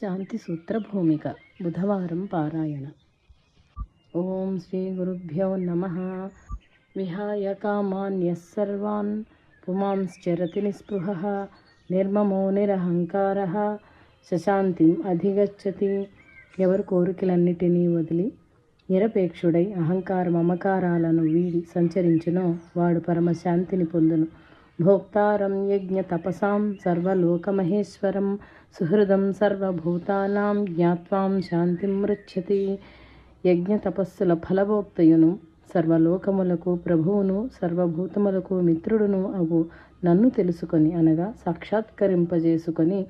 శాంతి సూత్ర భూమిక బుధవారం పారాయణ. ఓం శ్రీ గురుభ్యో నమః. విహాయ కామాన్యః సర్వాన్ పుమాంశ్చరతి నిస్పృహః నిర్మమో నిరహంకారః శశాంతిం అధిగచ్చతి. ఎవరు కోరికలన్నిటినీ వదిలి నిరపేక్షుడై అహంకార మమకారాలను వీడి సంచరించునో వాడు పరమశాంతిని పొందును. భోక్తారం యజ్ఞ తపసాం సర్వలోకమహేశ్వరం సుహృదం సర్వభూతానాం జ్ఞాత్వాం శాంతిం మృచ్ఛతి. యజ్ఞ తపస్సుల ఫలభోక్తయును సర్వలోకములకు ప్రభువును సర్వభూతములకు మిత్రుడును అగు నన్ను తెలుసుకొని అనగా సాక్షాత్కరింపజేసుకొని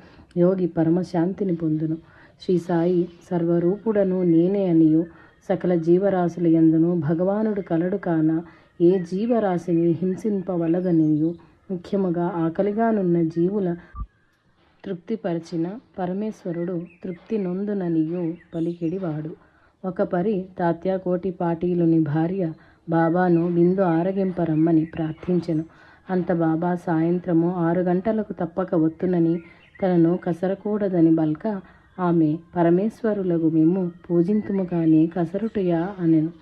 యోగి పరమశాంతిని పొందును. శ్రీ సాయి సర్వరూపుడను నేనే అనియు సకల జీవరాశుల యందును భగవానుడు కలడు కాన ఏ జీవరాశిని హింసింపవలదనియు ముఖ్యముగా ఆకలిగానున్న జీవుల తృప్తిపరచిన పరమేశ్వరుడు తృప్తి నొందుననియు పలికిడివాడు. ఒక పరి తాత్యాకోటి పాటీలుని భార్య బాబాను విందు ఆరగింపరమ్మని ప్రార్థించెను. అంత బాబా సాయంత్రము 6 గంటలకు తప్పక వత్తునని తనను కసరకూడదని బల్క ఆమె పరమేశ్వరులకు మేము పూజింతుము కానీ కసరుటయా అనెను.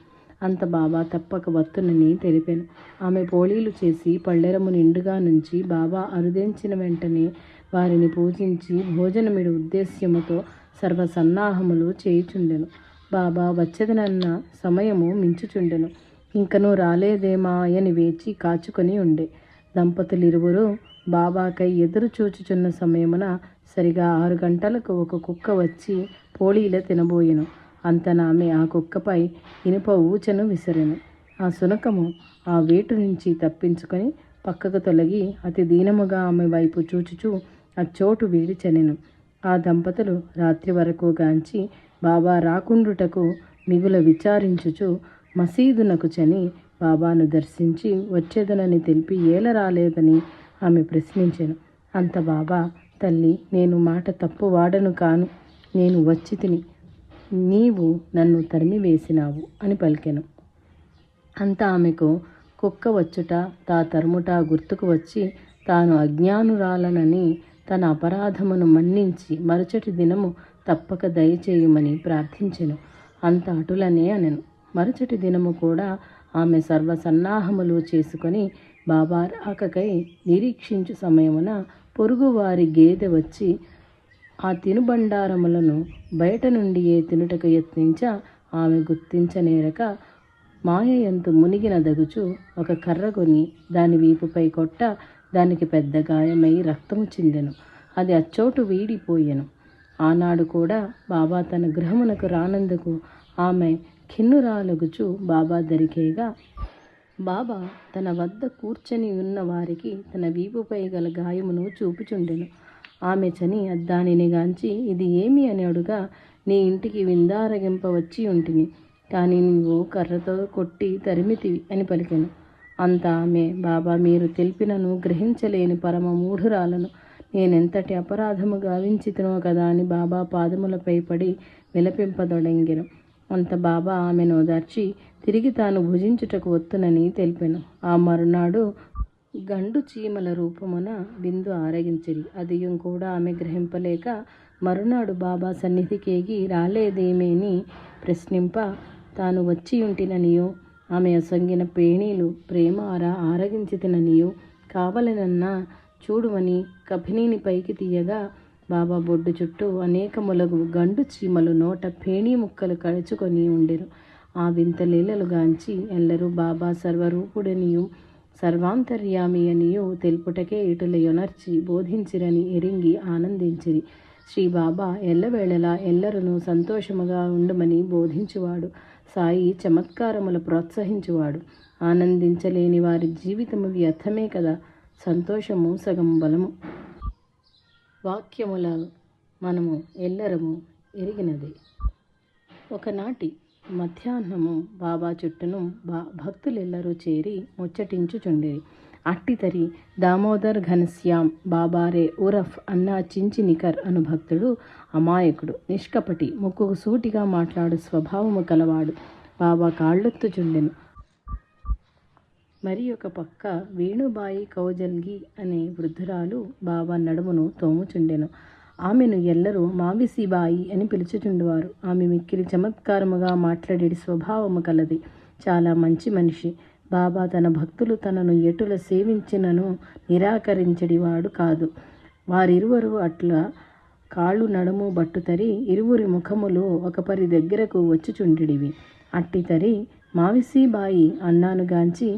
అంత బాబా తప్పక వత్తునని తెలిపాను. ఆమె పోళీలు చేసి పళ్ళెరము నిండుగా నుంచి బాబా అరుదించిన వెంటనే వారిని పూజించి భోజనమిడు ఉద్దేశ్యముతో సర్వసన్నాహములు చేయుచుండెను. బాబా వచ్చదనన్న సమయము మించుచుండెను. ఇంకనూ రాలేదేమాయని వేచి కాచుకొని ఉండే. దంపతులిరువురు బాబాకై ఎదురు చూచుచున్న సమయమున సరిగా 6 గంటలకు ఒక కుక్క వచ్చి పోళీల తినబోయెను. అంతనామె ఆ కుక్కపై ఇనుప ఊచను విసిరెను. ఆ శునకము ఆ వేటు నుంచి తప్పించుకొని పక్కకు తొలగి అతి దీనముగా ఆమె వైపు చూచుచూ అచ్చోటు వీడి చనెను. ఆ దంపతులు రాత్రి వరకు గాంచి బాబా రాకుండుటకు మిగుల విచారించుచు మసీదునకు చని బాబాను దర్శించి వచ్చేదనని తెలిపి ఏల రాలేదని ఆమె ప్రశ్నించెను. అంత బాబా, తల్లి, నేను మాట తప్పు వాడను కాను, నేను వచ్చి తిని నీవు నన్ను తరిమివేసినావు అని పలికెను. అంత ఆమెకు కుక్క వచ్చుట తా తరుముట గుర్తుకు వచ్చి తాను అజ్ఞానురాలనని తన అపరాధమును మన్నించి మరుచటి దినము తప్పక దయచేయమని ప్రార్థించెను. అంత అటులనే అనెను. మరుచటి దినము కూడా ఆమె సర్వసన్నాహములు చేసుకొని బాబా రాకకై నిరీక్షించు సమయమున పొరుగువారి గేదె వచ్చి ఆ తినుబండారములను బయట నుండియే తినుటకు యత్నించ ఆమె గుర్తించనేరక మాయయంతు మునిగిన దగుచు ఒక కర్ర కొని దాని వీపుపై కొట్ట దానికి పెద్ద గాయమై రక్తము చిందెను. అది అచ్చోటు వీడిపోయెను. ఆనాడు కూడా బాబా తన గృహమునకు రానందుకు ఆమె ఖిన్నురాలగుచు బాబా దరికేగా బాబా తన వద్ద కూర్చొని ఉన్న వారికి తన వీపుపై గల గాయమును చూపుచుండెను. ఆమె చని దానిని గాంచి ఇది ఏమి అని అడుగా, నీ ఇంటికి విందారగింప వచ్చి ఉంటిని, కానీ నీవు కర్రతో కొట్టి తరిమితివి అని పలికెను. అంత ఆమె, బాబా, మీరు తెలిపినను గ్రహించలేని పరమ మూఢురాలను, నేనెంతటి అపరాధము గావించితినో కదా అని బాబా పాదములపై పడి విలపింపదొడంగెను. అంత బాబా ఆమెను ఓదార్చి తిరిగి తాను భుజించుటకు వత్తునని తెలిపెను. ఆ మరునాడు గండు చీమల రూపమున విందు ఆరగించిరి. అదియం కూడా ఆమె గ్రహింపలేక మరునాడు బాబా సన్నిధికేగి రాలేదేమేని ప్రశ్నింప తాను వచ్చి ఉంటిననియో ఆమె అసంగిన పేణీలు ప్రేమార ఆరగించితిననియో కావలనన్నా చూడువని కఫినీని పైకి తీయగా బాబా బొడ్డు చుట్టూ అనేకములగు గండు చీమలు నోట పేణీ ముక్కలు కడుచుకొని ఉండెను. ఆ వింత లీలలు గాంచి ఎల్లరూ బాబా సర్వరూపుడనియు సర్వాంతర్యామి అనియు తెలుపుటకే ఇటుల యొనర్చి బోధించిరని ఎరింగి ఆనందించిరి. శ్రీ బాబా ఎల్లవేళలా ఎల్లరును సంతోషముగా ఉండమని బోధించువాడు. సాయి చమత్కారములు ప్రోత్సహించువాడు. ఆనందించలేని వారి జీవితము వ్యర్థమే కదా. సంతోషము సగం బలము. వాక్యముల మనము ఎల్లరము ఎరిగినదే. ఒకనాటి మధ్యాహ్నము బాబా చుట్టూను భక్తులెల్లరూ చేరి ముచ్చటించుచుండిరి. అట్టితరి దామోదర్ ఘనశ్యాం బాబారే ఉరఫ్ అన్నా చించినికర్ అను భక్తుడు అమాయకుడు, నిష్కపటి, ముక్కుకు సూటిగా మాట్లాడు స్వభావము కలవాడు. బాబా కాళ్ళొత్తుచుండెను. మరి ఒక పక్క వేణుబాయి కౌజల్గి అనే వృద్ధురాలు బాబా నడుమును తోముచుండెను. ఆమెను ఎల్లరూ మావిసిబాయి అని పిలుచుచుండువారు. ఆమె మిక్కిలి చమత్కారముగా మాట్లాడేటి స్వభావము కలది. చాలా మంచి మనిషి. బాబా తన భక్తులు తనను ఎటుల సేవించినను నిరాకరించడివాడు కాదు. వారిరువరు అట్లా కాళ్ళు నడుము బట్టుతరి ఇరువురి ముఖములు ఒకపరి దగ్గరకు వచ్చుచుండిడివి. అట్టి తరి మావిసిబాయి అన్నానుగాంచి,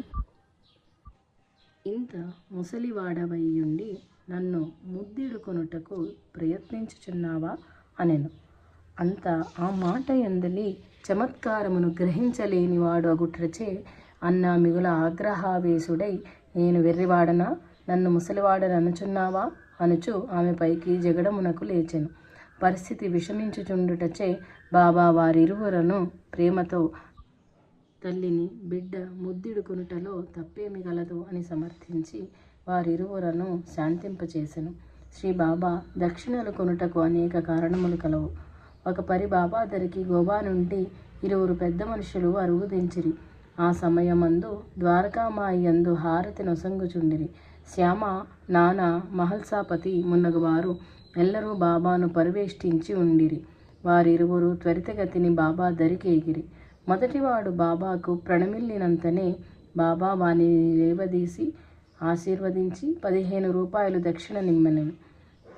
ఇంత ముసలివాడవయ్యుండి నన్ను ముద్దిడుకొనుటకు ప్రయత్నించుచున్నావా అనెను. అంత ఆ మాట యందలి చమత్కారమును గ్రహించలేనివాడు అగుట్రచే అన్నా మిగుల ఆగ్రహావేశుడై, నేను వెర్రివాడనా, నన్ను ముసలివాడననుచున్నావా అనుచు ఆమె పైకి జగడమునకు లేచెను. పరిస్థితి విషమించుచుండుటచే బాబా వారిరువురను ప్రేమతో తల్లిని బిడ్డ ముద్దిడుకొనుటలో తప్పేమి గలదు అని సమర్థించి వారిరువురను శాంతింపచేసెను. శ్రీ బాబా దక్షిణలు కొనుటకు అనేక కారణములు కలవు. ఒక పరి బాబా దరికి గోవా నుండి ఇరువురు పెద్ద మనుషులు అరుగుదించిరి. ఆ సమయమందు ద్వారకామాయి యందు హారతి నొసంగుచుండిరి. శ్యామ, నానా, మహల్సాపతి మున్నగు వారు ఎల్లరూ బాబాను పరివేష్టించి ఉండిరి. వారిరువురు త్వరితగతిని బాబా దరికి ఎగిరి. మొదటివాడు బాబాకు ప్రణమిల్లినంతనే బాబా వానిని లేవదీసి ఆశీర్వదించి 15 రూపాయలు దక్షిణ నిమ్మెనను.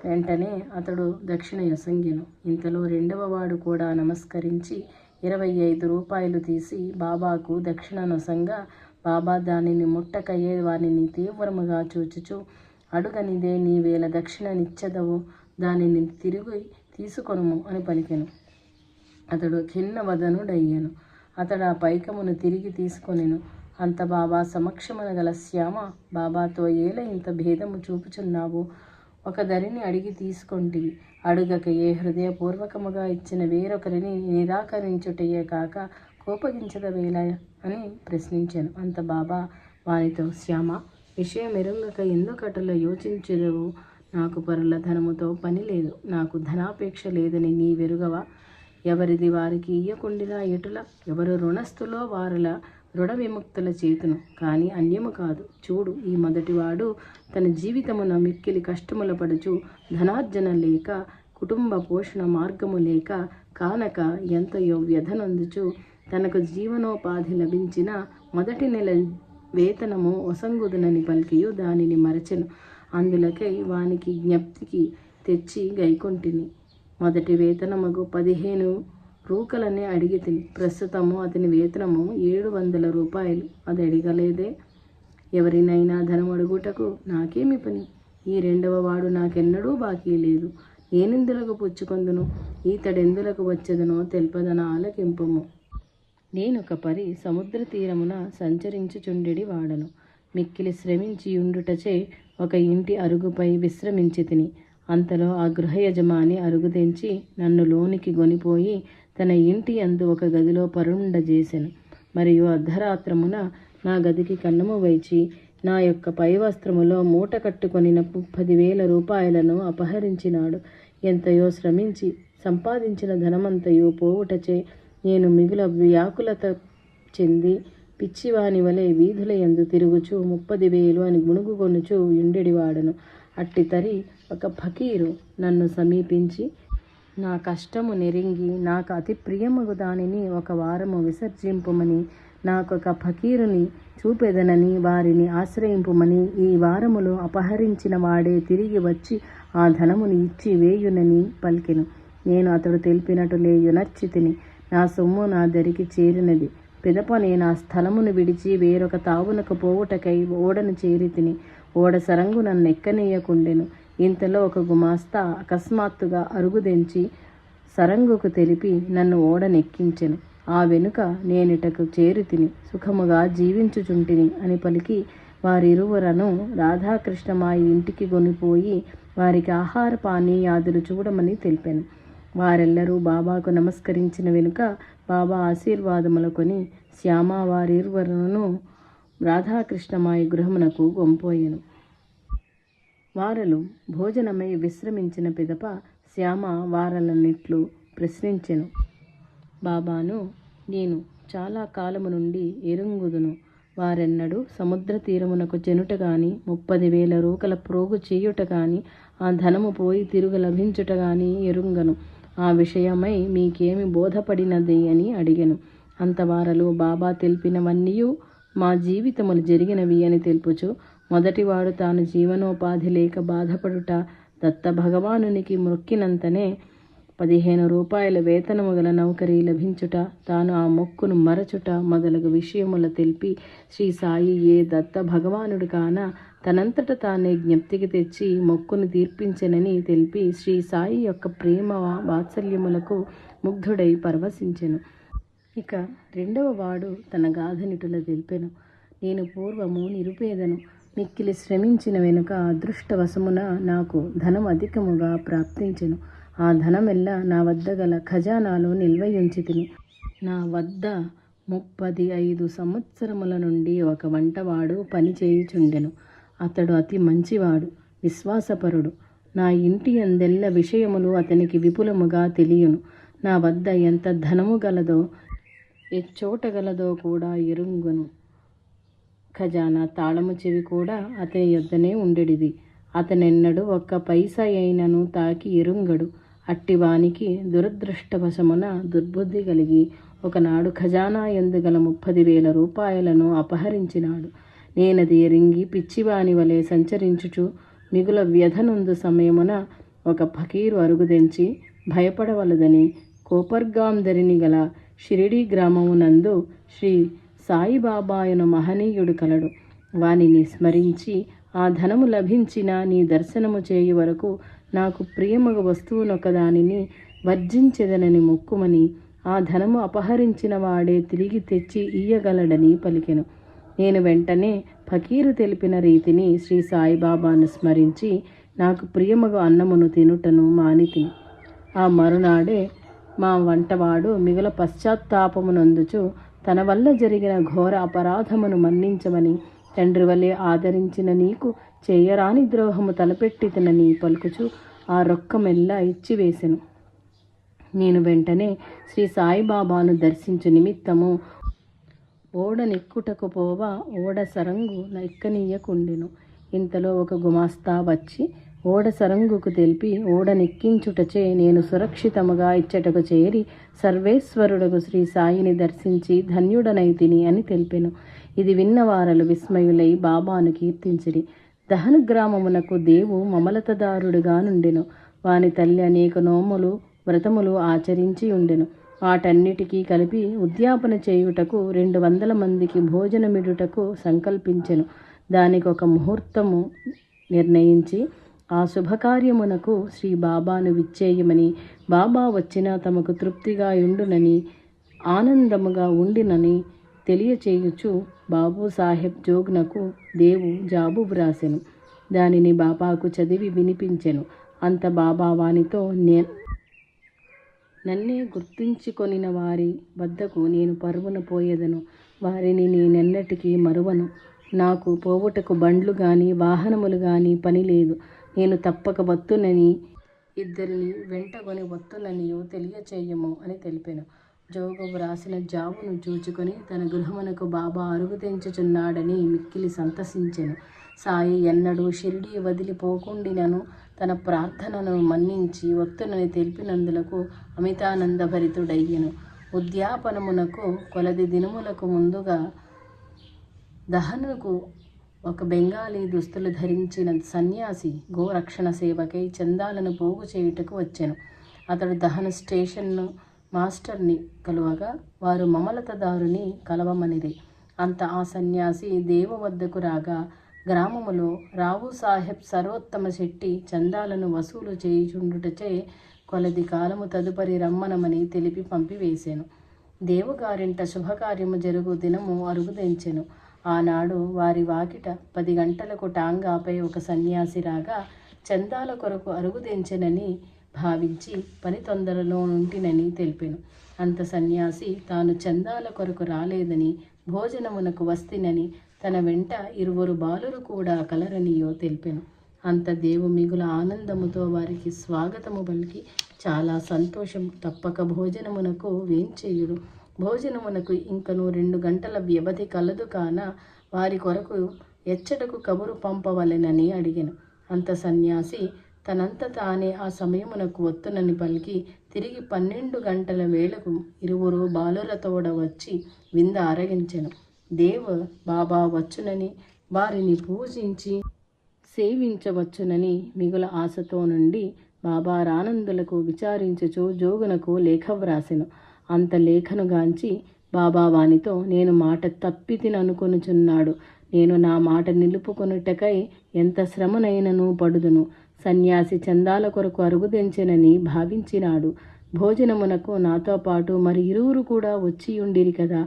వెంటనే అతడు దక్షిణ యొసంగెను. ఇంతలో రెండవవాడు కూడా నమస్కరించి 25 రూపాయలు తీసి బాబాకు దక్షిణ నొసంగా, బాబా దానిని ముట్టకయే వానిని తీవ్రముగా చూచుచు, అడుగనిదే నీవేల దక్షిణ నిచ్చెదవో దానిని తిరిగి తీసుకొనుము అని పలికెను. అతడు ఖిన్నవదనుడయ్యెను. అతడు ఆ పైకమును తిరిగి తీసుకొనెను. అంత బాబా సమక్షమున గల శ్యామ, బాబాతో ఏల ఇంత భేదము చూపుచున్నావు? ఒక ధరిని అడిగి తీసుకొంటివి, అడుగకయే హృదయపూర్వకముగా ఇచ్చిన వేరొకరిని నిరాకరించుటయే కాక కోపగించదవేళ అని ప్రశ్నించాను. అంత బాబా వానితో, శ్యామ, విషయం ఎరుంగక ఎందుకటలా యోచించెదవు? నాకు పరుల ధనముతో పని లేదు, నాకు ధనాపేక్ష లేదని నీ వెరుగవా? ఎవరిది వారికి ఇయ్యకుండినా ఎటుల? ఎవరు రుణస్థులో వారల రుణ విముక్తుల చేతును, కానీ అన్యము కాదు. చూడు, ఈ మొదటివాడు తన జీవితమున మిక్కిలి కష్టముల పడుచు, ధనార్జన లేక, కుటుంబ పోషణ మార్గము లేక, కానక ఎంతయో వ్యధనొందుచు, తనకు జీవనోపాధి లభించిన మొదటి నెల వేతనము ఒసంగుదునని పలికియు దానిని మరచెను. అందులకై వానికి జ్ఞప్తికి తెచ్చి గైకొంటిని. మొదటి వేతనమగు 15 రూకలనే అడిగితిని. ప్రస్తుతము అతని వేతనము 700 రూపాయలు. అది అడిగలేదే. ఎవరినైనా ధనమడుగుటకు నాకేమి పని? ఈ రెండవ వాడు నాకెన్నడూ బాకీ లేదు. నేనెందులకు పుచ్చుకొందును? ఈతడెందులకు వచ్చెదనో తెలుపదన ఆలకింపుము. నేనొక పరి సముద్ర తీరమున సంచరించుచుండెడి వాడను. మిక్కిలి శ్రమించి ఉండుటచే ఒక ఇంటి అరుగుపై విశ్రమించి తిని. అంతలో ఆ గృహ యజమాని అరుగుదెంచి నన్ను లోనికి గొనిపోయి తన ఇంటి యందు ఒక గదిలో పరుండజేసెను. మరియు అర్ధరాత్రమున నా గదికి కన్నము వైచి నా యొక్క పై వస్త్రములో మూట కట్టుకొనిన 30,000 రూపాయలను అపహరించినాడు. ఎంతయో శ్రమించి సంపాదించిన ధనమంతయు పోవుటచే నేను మిగుల వ్యాకులత చెంది పిచ్చివాని వలె వీధుల యందు తిరుగుచు 30,000 అని గుణుగుకొనుచు ఉండెడివాడను. అట్టి తరి ఒక ఫకీరు నన్ను సమీపించి, నా కష్టము నెరింగి నాకు అతి ప్రియమగు దానిని 1 వారము విసర్జింపుమని, నాకొక ఫకీరుని చూపెదనని వారిని ఆశ్రయింపుమని, ఈ వారములో అపహరించిన వాడే తిరిగి వచ్చి ఆ ధనముని ఇచ్చి వేయునని పలికెను. నేను అతడు తెలిపినట్టు యునర్చితిని. నా సొమ్ము నా దరికి చేరినది. పిదప నేను ఆ స్థలమును విడిచి వేరొక తావునకు పోవుటకై ఓడను చేరితిని. ఓడ సరంగు నన్ను ఎక్కనీయకుండెను. ఇంతలో ఒక గుమాస్తా అకస్మాత్తుగా అరుగుదెంచి సరంగుకు తెలిపి నన్ను ఓడనెక్కించెను. ఆ వెనుక నేనిటకు చేరితిని, సుఖముగా జీవించుచుంటిని అని పలికి వారిరువురను రాధాకృష్ణమాయి ఇంటికి గొనిపోయి వారికి ఆహార పానీయాదులు చూడమని తెలిపాను. వారెల్లరూ బాబాకు నమస్కరించిన వెనుక బాబా ఆశీర్వాదముల కొని శ్యామ వారిరువురను రాధాకృష్ణమాయి గృహమునకు గొంపోయెను. వారలు భోజనమై విశ్రమించిన పిదప శ్యామ వారలన్నిట్లు ప్రశ్నించెను. బాబాను నేను చాలా కాలము నుండి ఎరుంగుదును. వారెన్నడూ సముద్ర తీరమునకు చెనుట గాని 30,000 రూకల ప్రోగు చేయుట గాని ఆ ధనము పోయి తిరుగు లభించుట గాని ఎరుంగను. ఆ విషయమై మీకేమి బోధపడినది అని అడిగెను. అంతవారలు బాబా తెలిపినవన్నీయు మా జీవితములు జరిగినవి అని తెలుపుచు, మొదటివాడు తాను జీవనోపాధి లేక బాధపడుట, దత్త భగవానునికి మొక్కినంతనే 15 రూపాయల వేతనము గల నౌకరీ లభించుట, తాను ఆ మొక్కును మరచుట మొదలగు విషయముల తెలిపి, శ్రీ సాయి ఏ దత్త భగవానుడు కాన తనంతట తానే జ్ఞప్తికి తెచ్చి మొక్కును తీర్పించెనని తెలిపి, శ్రీ సాయి యొక్క ప్రేమ వాత్సల్యములకు ముగ్ధుడై పరవశించెను. ఇక రెండవ వాడు తన గాథనిటుల తెలిపెను. నేను పూర్వము నిరుపేదను. మిక్కిలి శ్రమించిన వెనుక అదృష్టవశమున నాకు ధనం అధికముగా ప్రాప్తించెను. ఆ ధనమెల్లా నా వద్ద గల ఖజానాలో నిల్వయుంచితిని. నా వద్ద 35 సంవత్సరముల నుండి ఒక వంటవాడు పనిచేయుచుండెను. అతడు అతి మంచివాడు, విశ్వాసపరుడు. నా ఇంటి అందెల్ల విషయములు అతనికి విపులముగా తెలియను. నా వద్ద ఎంత ధనము గలదో, ఎచ్చోట గలదో కూడా ఎరుంగును. ఖజానా తాళము చెవి కూడా అతని యొద్దనే ఉండెడిది. అతనెన్నడూ ఒక్క పైసా అయినను తాకి ఎరుంగడు. అట్టివానికి దురదృష్టవశమున దుర్బుద్ధి కలిగి ఒకనాడు ఖజానా యందు గల 30,000 రూపాయలను అపహరించినాడు. నేనది ఎరింగి పిచ్చివాని వలె సంచరించుచు మిగుల వ్యధనుందు సమయమున ఒక ఫకీరు అరుగుదెంచి భయపడవలదని కోపర్గాంధరిని గల షిరిడీ గ్రామమునందు శ్రీ సాయిబాబాయను మహనీయుడు కలడు. వానిని స్మరించి ఆ ధనము లభించిన నీ దర్శనము చేయు వరకు నాకు ప్రియమగ వస్తువునొకదానిని వర్జించెదనని మొక్కుమని, ఆ ధనము అపహరించిన వాడే తిరిగి తెచ్చి ఇయ్యగలడని పలికెను. నేను వెంటనే ఫకీరు తెలిపిన రీతిని శ్రీ సాయిబాబాను స్మరించి నాకు ప్రియమగు అన్నమును తినుటను మానితిని. ఆ మరునాడే మా వంటవాడు మిగుల పశ్చాత్తాపమునందుచు తన వల్ల జరిగిన ఘోర అపరాధమును మన్నించమని, తండ్రి వలె ఆదరించిన నీకు చేయరాని ద్రోహము తలపెట్టితనని పలుకుచు ఆ రొక్కమెల్లా ఇచ్చివేసెను. నేను వెంటనే శ్రీ సాయిబాబాను దర్శించు నిమిత్తము ఓడనెక్కుటకు పోవ ఓడ సరంగు ఎక్కనీయకుండెను. ఇంతలో ఒక గుమాస్తా వచ్చి ఓడ సరంగుకు తెలిపి ఓడనెక్కించుటచే నేను సురక్షితముగా ఇచ్చటకు చేరి సర్వేశ్వరుడకు శ్రీ సాయిని దర్శించి ధన్యుడనైతిని అని తెలిపెను. ఇది విన్నవారలు విస్మయులై బాబాను కీర్తించిరి. దహను గ్రామమునకు దేవు మమలతదారుడుగా నుండెను. వాని తల్లి అనేక నోములు వ్రతములు ఆచరించి ఉండెను. వాటన్నిటికీ కలిపి ఉద్యాపన చేయుటకు 200 మందికి భోజనమిడుటకు సంకల్పించెను. దానికి ఒక ముహూర్తము నిర్ణయించి ఆ శుభకార్యమునకు శ్రీ బాబాను విచ్చేయమని, బాబా వచ్చినా తమకు తృప్తిగా ఉండునని, ఆనందముగా ఉండినని తెలియచేయుచు బాబు సాహెబ్ జోగ్నకు దేవు జాబు వ్రాసెను. దానిని బాబాకు చదివి వినిపించెను. అంత బాబా వానితో, నన్నే గుర్తుంచుకొనిన వారి వద్దకు నేను పరుగున పోయేదను. వారిని నేనెన్నటికీ మరువను. నాకు పోవుటకు బండ్లు గాని వాహనములు గాని పని లేదు. నేను తప్పక వత్తునని, 2 వెంటకొని వత్తుననియో తెలియచేయము అని తెలిపెను. జోగు వ్రాసిన జాబును చూచుకొని తన గృహమునకు బాబా అరుగు తెంచుచున్నాడని మిక్కిలి సంతసించెను. సాయి ఎన్నడూ షిరిడీ వదిలిపోకుండినను తన ప్రార్థనను మన్నించి వత్తునని తెలిపినందులకు అమితానందభరితుడయ్యెను. ఉద్యాపనమునకు కొలది దినములకు ముందుగా దహనుకు ఒక బెంగాలీ దుస్తులు ధరించిన సన్యాసి గోరక్షణ సేవకై చందాలను పోగు చేయుటకు వచ్చెను. అతడు దహను స్టేషన్ను మాస్టర్ని కలువగా వారు మమలతదారుని కలవమనిరి. అంత ఆ సన్యాసి దేవు వద్దకు రాగా గ్రామములో రావు సాహెబ్ సర్వోత్తమ శెట్టి చందాలను వసూలు చేయుచుండుటచే కొలది కాలము తదుపరి రమ్మనమని తెలిపి పంపివేసెను. దేవుగారింట శుభకార్యము జరుగు దినము అరుగుదెంచెను. ఆనాడు వారి వాకిట 10 గంటలకు టాంగాపై ఒక సన్యాసి రాగా చందాల కొరకు అరుగుదెంచెనని భావించి పని తొందరలో ఉంటినని తెలిపెను. అంత సన్యాసి తాను చందాల కొరకు రాలేదని, భోజనమునకు వస్తినని, తన వెంట 2 బాలురు కూడా కలరనియో తెలిపెను. అంత దేవు మిగుల ఆనందముతో వారికి స్వాగతము పలికి, చాలా సంతోషం, తప్పక భోజనమునకు వేంచేయుడు. భోజనమునకు ఇంకను 2 గంటల వ్యవధి కలదు కాన వారి కొరకు ఎచ్చటకు కబురు పంపవలెనని అడిగెను. అంత సన్యాసి తనంత తానే ఆ సమయమునకు వత్తునని పలికి తిరిగి 12 గంటల వేళకు ఇరువురు బాలురతోడ వచ్చి వింద ఆరగించెను. దేవ బాబా వచ్చునని వారిని పూజించి సేవించవచ్చునని మిగుల ఆశతో నుండి బాబా రానందులకు విచారించుచు జోగునకు లేఖ వ్రాసెను. అంత లేఖను గాంచి బాబా వానితో, నేను మాట తప్పితిననుకొనుచున్నాడు. నేను నా మాట నిలుపుకొనుటకై ఎంత శ్రమనైనను పడుదును. సన్యాసి చందాల కొరకు అరుగుదెంచెనని భావించినాడు. భోజనమునకు నాతో పాటు మరి ఇరువురు కూడా వచ్చియుండిరి కదా,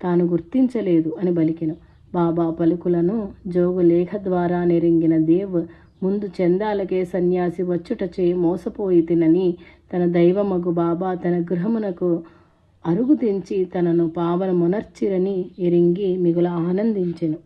తాను గుర్తించలేదు అని బలికెను. బాబా పలుకులను జోగు లేఖ ద్వారా నెరింగిన దేవ్ ముందు చందాలకే సన్యాసి వచ్చుటచే మోసపోయి తినని తన దైవమగు బాబా తన గృహమునకు అరుగు తెంచి తనను పావనమునర్చిరని ఎరింగి మిగుల ఆనందించెను.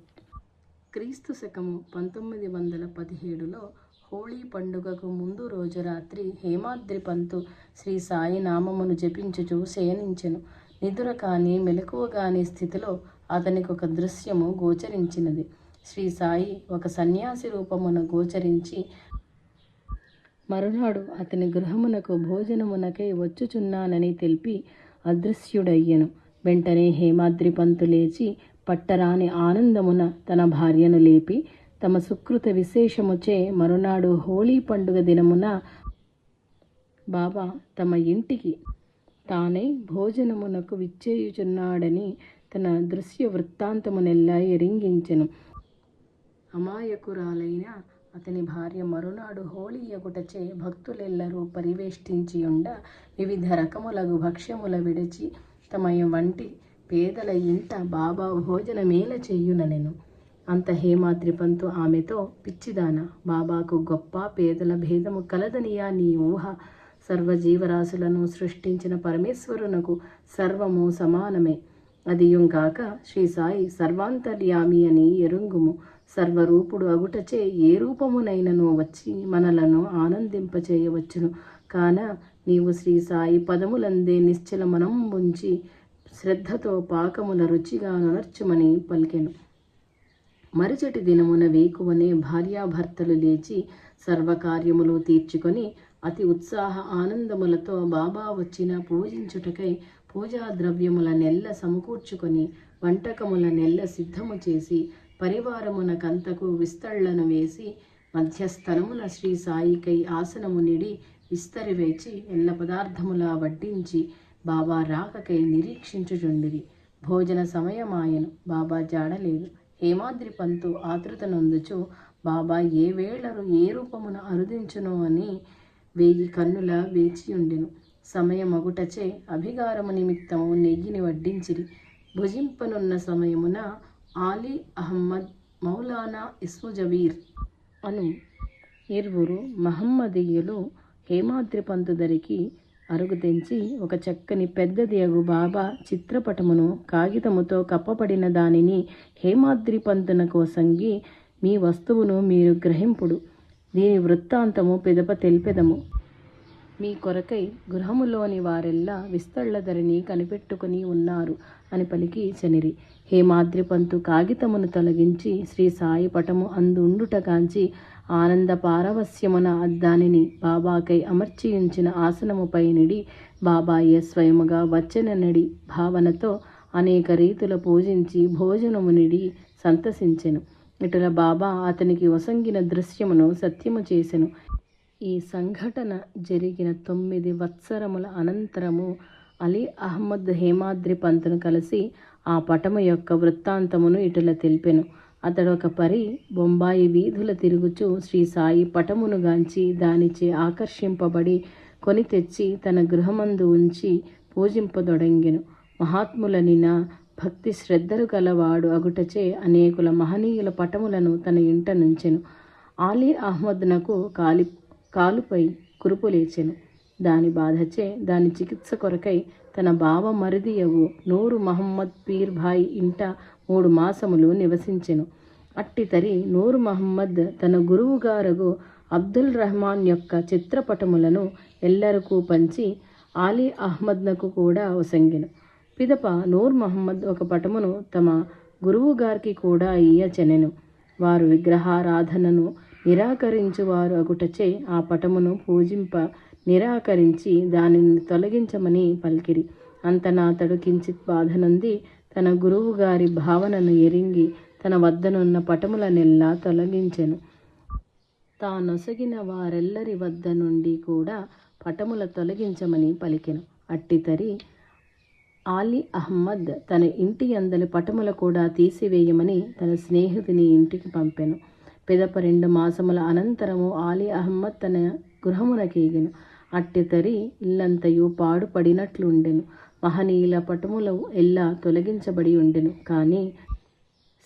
క్రీస్తు శకము 1917లో హోళీ పండుగకు ముందు రోజు రాత్రి హేమాద్రి పంతు శ్రీ సాయి నామమును జపించుచు శయనించెను. నిదుర కానీ మెలకువ కాని స్థితిలో అతనికి ఒక దృశ్యము గోచరించినది. శ్రీ సాయి ఒక సన్యాసి రూపమున గోచరించి మరునాడు అతని గృహమునకు భోజనమునకై వచ్చుచున్నానని తెలిపి అదృశ్యుడయ్యెను. వెంటనే హేమాద్రి పంతు లేచి పట్టరాని ఆనందమున తన భార్యను లేపి తమ సుకృత విశేషముచే మరునాడు హోళీ పండుగ దినమున బాబా తమ ఇంటికి తానే భోజనమునకు విచ్చేయుచున్నాడని తన దృశ్య వృత్తాంతమునెల్లా ఎరింగించెను. అమాయకురాలైన అతని భార్య మరునాడు హోళీ యగుటచే భక్తులెల్లరూ పరివేష్టించియుండ వివిధ రకములగు భక్ష్యముల విడిచి తమ వంటి పేదల ఇంట బాబా భోజనమేల చెయ్యుననెను. అంత హేమాద్రి పంతు ఆమెతో, పిచ్చిదాన, బాబాకు గొప్ప పేదల భేదము కలదనియా నీ ఊహ? సర్వజీవరాశులను సృష్టించిన పరమేశ్వరునకు సర్వము సమానమే. అదియుంగాక శ్రీ సాయి సర్వాంతర్యామి అని ఎరుంగుము. సర్వరూపుడు అగుటచే ఏ రూపమునైనను వచ్చి మనలను ఆనందింపచేయవచ్చును. కాన నీవు శ్రీ సాయి పదములందే నిశ్చల మనంబుంచి శ్రద్ధతో పాకముల రుచిగా నొనర్చుమని పలికెను. మరుచటి దినమున వేకువనే భార్యాభర్తలు లేచి సర్వకార్యములు తీర్చుకొని అతి ఉత్సాహ ఆనందములతో బాబా వచ్చిన పూజించుటకై పూజా ద్రవ్యముల నెల్ల సమకూర్చుకొని వంటకముల నెల్ల సిద్ధము చేసి పరివారమునకంతకు విస్తళ్లను వేసి మధ్యస్థలమున శ్రీ సాయికై ఆసనము నిడి విస్తరివేచి ఎల్ల పదార్థముల వడ్డించి బాబా రాకకై నిరీక్షించుచుండిరి. భోజన సమయమాయను, బాబా జాడలేదు. హేమాద్రి పంతు ఆతృత నొందుచు బాబా ఏ వేళరు ఏ రూపమున అరుదించునో అని 1000 కన్నుల వేచియుండెను. సమయమగుటచే అభిగారము నిమిత్తము నెయ్యిని వడ్డించిరి. భుజింపనున్న సమయమున ఆలీ అహ్మద్, మౌలానా ఇస్ముజవీర్ అను ఇరువురు మహమ్మదీయులు హేమాద్రి పంతు దరికి అరుగు తెంచి ఒక చక్కని పెద్దది అగు బాబా చిత్రపటమును కాగితముతో కప్పబడిన దానిని హేమాద్రి పంతునకు వసంగి, మీ వస్తువును మీరు గ్రహింపుడు, దీని వృత్తాంతము పిదప తెలిపెదము. మీ కొరకై గృహములోని వారెల్లా విస్తళ్లధరిని కనిపెట్టుకుని ఉన్నారు అని పలికి చనిరి. హేమాద్రి పంతు కాగితమును తొలగించి శ్రీ సాయి పటము అందుండుటగాంచి ఆనంద పారవస్యమున దానిని బాబాకై అమర్చియుంచిన ఆసనముపై నిడి బాబాయే స్వయముగా వచ్చెననడి భావనతో అనేక రీతుల పూజించి భోజనము నిడి సంతసించెను. ఇటుల బాబా అతనికి వసంగిన దృశ్యమును సత్యము చేసెను. ఈ సంఘటన జరిగిన 9 వత్సరముల అనంతరము అలీ అహ్మద్ హేమాద్రి పంతును కలిసి ఆ పటము యొక్క వృత్తాంతమును ఇటుల తెలిపెను. అతడొక పరి బొంబాయి వీధుల తిరుగుచూ శ్రీ సాయి పటమును గాంచి దానిచే ఆకర్షింపబడి కొని తెచ్చి తన గృహమందు ఉంచి పూజింపదొడంగెను. మహాత్ములనిన భక్తి శ్రద్ధలు గలవాడు అగుటచే అనేకుల మహనీయుల పటములను తన ఇంట నుంచెను. ఆలీ అహ్మద్నకు కాలుపై కురుపు లేచెను. దాని బాధచే దాని చికిత్స కొరకై తన బావ మరిదియగు నూరు మహమ్మద్ పీర్ భాయ్ ఇంట 3 మాసములు నివసించెను. అట్టి తరి నూరు మహమ్మద్ తన గురువుగారగు అబ్దుల్ రహమాన్ యొక్క చిత్రపటములను ఎల్లరకు పంచి ఆలీ అహ్మద్నకు కూడా వసంగెను. పిదప నూర్ మహమ్మద్ ఒక పటమును తమ గురువుగారికి కూడా ఇయ్యచెనెను. వారు విగ్రహారాధనను నిరాకరించువారు అగుటచే ఆ పటమును పూజింప నిరాకరించి దానిని తొలగించమని పలికిరి. అంతనాతడు కించిత్ బాధనుంది తన గురువు గారి భావనను ఎరింగి తన వద్దనున్న పటములనెల్లా తొలగించెను. తానొసగిన వారెల్లరి వద్ద నుండి కూడా పటముల తొలగించమని పలికెను. అట్టితరి ఆలీ అహ్మద్ తన ఇంటి అందలి పటముల కూడా తీసివేయమని తన స్నేహితుని ఇంటికి పంపెను. పిదప 2 మాసముల అనంతరము ఆలీ అహ్మద్ తన గృహమునకేగెను. అట్టితరి ఇల్లంతయు పాడుపడినట్లుండెను. మహనీయుల పటములు ఎల్లా తొలగించబడి ఉండెను. కానీ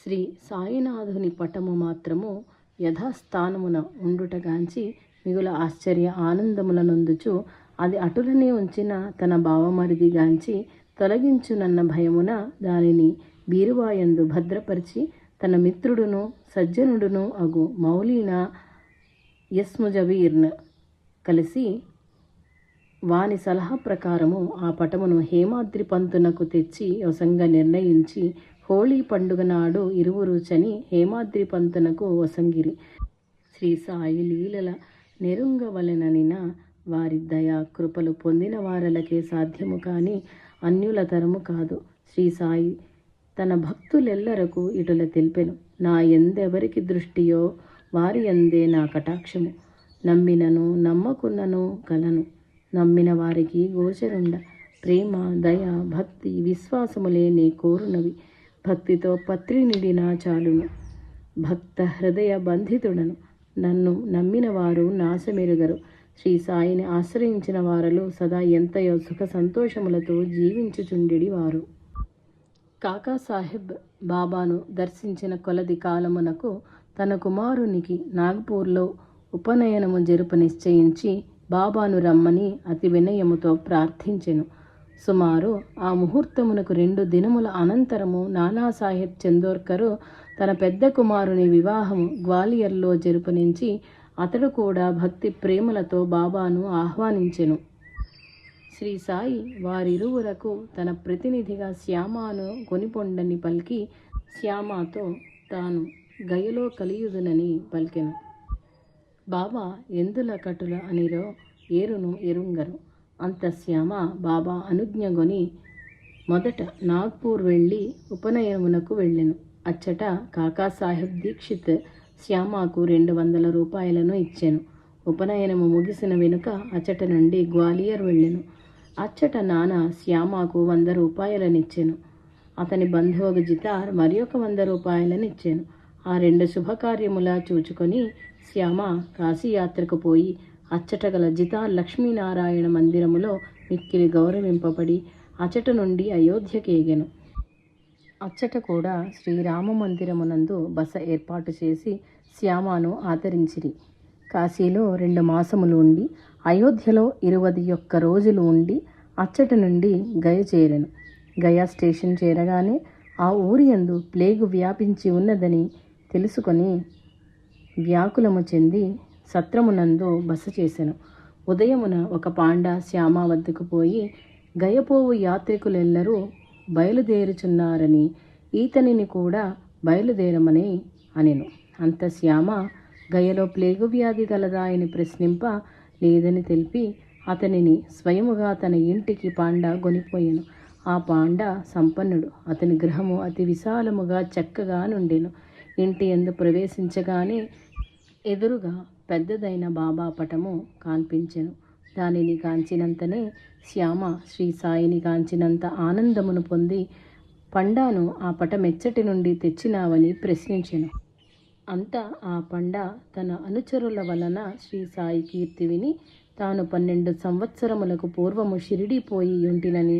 శ్రీ సాయినాథుని పటము మాత్రము యథాస్థానమున ఉండుటగాంచి మిగుల ఆశ్చర్య ఆనందముల నొందుచు అది అటులనే ఉంచిన తన బావమరిదిగాంచి తొలగించునన్న భయమున దానిని బీరువాయందు భద్రపరిచి తన మిత్రుడును సజ్జనుడును అగు మౌలీనా యస్ముజవీర్ను కలిసి వాని సలహా ప్రకారము ఆ పటమును హేమాద్రి పంతునకు తెచ్చి వశంగా నిర్ణయించి హోళీ పండుగ నాడు ఇరువురు చని హేమాద్రి పంతునకు వసంగిరి. శ్రీ సాయి లీలల నెరుంగవలెననిన వారి దయా కృపలు పొందిన వారలకే సాధ్యము కాని అన్యుల తరము కాదు. శ్రీ సాయి తన భక్తులెల్లరకు ఇటుల తెలిపెను. నా ఎందెవరికి దృష్టియో వారి ఎందే నా కటాక్షము. నమ్మినను నమ్మకున్నను గలను. నమ్మిన వారికి గోచరుండ ప్రేమ దయ భక్తి విశ్వాసములే నే కోరునవి. భక్తితో పత్రి నిడినా చాలును. భక్త హృదయ బంధితుడను. నన్ను నమ్మిన వారు నాశమెరుగరు. శ్రీ సాయిని ఆశ్రయించిన వారలు సదా ఎంతయో సుఖ సంతోషములతో జీవించుచుండెడి వారు. కాకాసాహెబ్ బాబాను దర్శించిన కొలది కాలమునకు తన కుమారునికి నాగ్పూర్లో ఉపనయనము జరుప నిశ్చయించి బాబాను రమ్మని అతి వినయముతో ప్రార్థించెను. సుమారు ఆ ముహూర్తమునకు 2 దినముల అనంతరము నానాసాహెబ్ చందోర్కరు తన పెద్ద కుమారుని వివాహము గ్వాలియర్లో జరుపనించి అతడు కూడా భక్తి ప్రేమలతో బాబాను ఆహ్వానించెను. శ్రీ సాయి వారిరువురకు తన ప్రతినిధిగా శ్యామాను కొనిపొండని పలికి శ్యామాతో తాను గయలో కలియుదునని పలికెను. బాబా ఎందుల కటుల అనిరో ఏరును ఎరుంగరు. అంత శ్యామ బాబా అనుజ్ఞగొని మొదట నాగ్పూర్ వెళ్ళి ఉపనయనమునకు వెళ్ళెను. అచ్చట కాకాసాహెబ్ దీక్షిత్ శ్యామాకు 200 రూపాయలను ఇచ్చెను. ఉపనయనము ముగిసిన వెనుక అచ్చట నుండి గ్వాలియర్ వెళ్ళెను. అచ్చట నాన్న శ్యామాకు 100 రూపాయలనిచ్చెను. అతని బంధువుకు జితార్ మరి ఒక 100 రూపాయలనిచ్చెను. ఆ 2 శుభకార్యములా చూచుకొని శ్యామ కాశీయాత్రకు పోయి అచ్చట గల జితార్ లక్ష్మీనారాయణ మందిరములో మిక్కిలి గౌరవింపబడి అచ్చట నుండి అయోధ్యకేగెను. అచ్చట కూడా శ్రీరామ మందిరమునందు బస ఏర్పాటు చేసి శ్యామను ఆదరించిరి. కాశీలో 2 మాసములు ఉండి అయోధ్యలో 21 రోజులు ఉండి అచ్చట నుండి గయ చేరెను. గయా స్టేషన్ చేరగానే ఆ ఊరి యందు ప్లేగు వ్యాపించి ఉన్నదని తెలుసుకొని వ్యాకులము చెంది సత్రమునందు బస చేసెను. ఉదయమున ఒక పాండా శ్యామ వద్దకు పోయి గయపోవు యాత్రికులెల్లరూ బయలుదేరుచున్నారని ఈతనిని కూడా బయలుదేరమని అనెను. అంత శ్యామ గయలో ప్లేగు వ్యాధి గలదా అని ప్రశ్నింప లేదని తెలిపి అతనిని స్వయముగా తన ఇంటికి పాండా గొనిపోయెను. ఆ పాండా సంపన్నుడు. అతని గృహము అతి విశాలముగా చక్కగా నుండెను. ఇంటి యందు ప్రవేశించగానే ఎదురుగా పెద్దదైన బాబా పటము కాన్పించెను. దానిని కాంచినంతనే శ్యామ శ్రీ సాయిని కాంచినంత ఆనందమును పొంది పండాను ఆ పటమెచ్చటి నుండి తెచ్చినావని ప్రశ్నించెను. అంతా ఆ పండా తన అనుచరుల వలన శ్రీ సాయి కీర్తి విని తాను 12 సంవత్సరములకు పూర్వము షిరిడీ పోయి ఉంటినని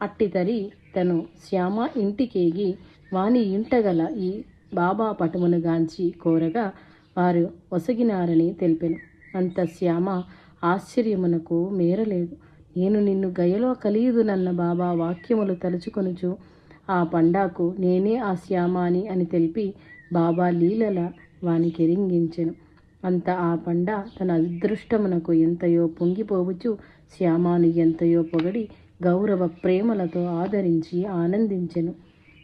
అట్టితరి తను శ్యామ ఇంటికేగి వాని ఇంటగల ఈ బాబా పటమును గాంచి కోరగా వారు ఒసగినారని తెలిపెను. అంత శ్యామ ఆశ్చర్యమునకు మేరలేదు. నేను నిన్ను గయలో కలియుదునన్న బాబా వాక్యములు తలుచుకొనుచు ఆ పండాకు నేనే ఆ శ్యామాని అని తెలిపి బాబా లీలల వానికెరింగించెను. అంత ఆ పండ తన అదృష్టమునకు ఎంతయో పొంగిపోవచ్చు శ్యామాను ఎంతయో పొగడి గౌరవ ప్రేమలతో ఆదరించి ఆనందించెను.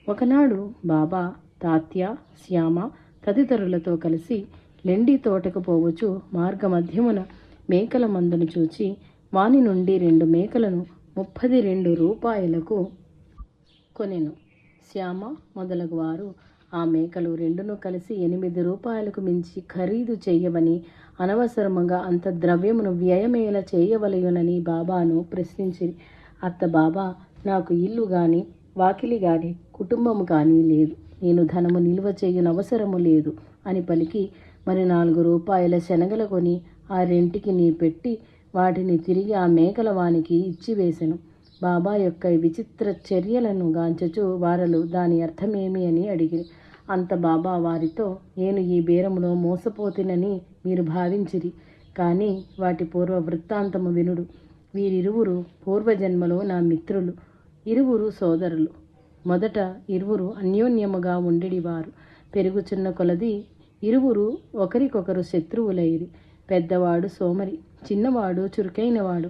ఒకనాడు బాబా తాత్య శ్యామ తదితరులతో కలిసి లెండి తోటకు పోవచ్చు మార్గమధ్యమున మేకల మందను చూచి వాని నుండి 2 మేకలను 32 రూపాయలకు కొనెను. శ్యామ మొదలగు వారు ఆ మేకలు 2ను కలిసి 8 రూపాయలకు మించి ఖరీదు చేయవని, అనవసరముగా అంత ద్రవ్యమును వ్యయమేలా చేయవలయునని బాబాను ప్రశ్నించిరి. అత్త బాబా, నాకు ఇల్లు గాని వాకిలి గాని కుటుంబము కానీ లేదు, నేను ధనము నిల్వ చేయనవసరము లేదు అని పలికి మరి 4 రూపాయల శనగలు కొని ఆ రెంటికి నీ పెట్టి వాటిని తిరిగి ఆ మేకల వానికి ఇచ్చివేశెను. బాబా యొక్క విచిత్ర చర్యలను గాంచుచు వారలు దాని అర్థమేమి అని అడిగిరి. అంత బాబా వారితో, నేను ఈ బేరములో మోసపోతినని మీరు భావించిరి, కానీ వాటి పూర్వ వృత్తాంతము వినుడు. వీరిరువురు పూర్వజన్మలో నా మిత్రులు, ఇరువురు సోదరులు. మొదట ఇరువురు అన్యోన్యముగా ఉండేవారు. పెరుగుచున్న కొలది ఇరువురు ఒకరికొకరు శత్రువులైరి. పెద్దవాడు సోమరి, చిన్నవాడు చురుకైనవాడు.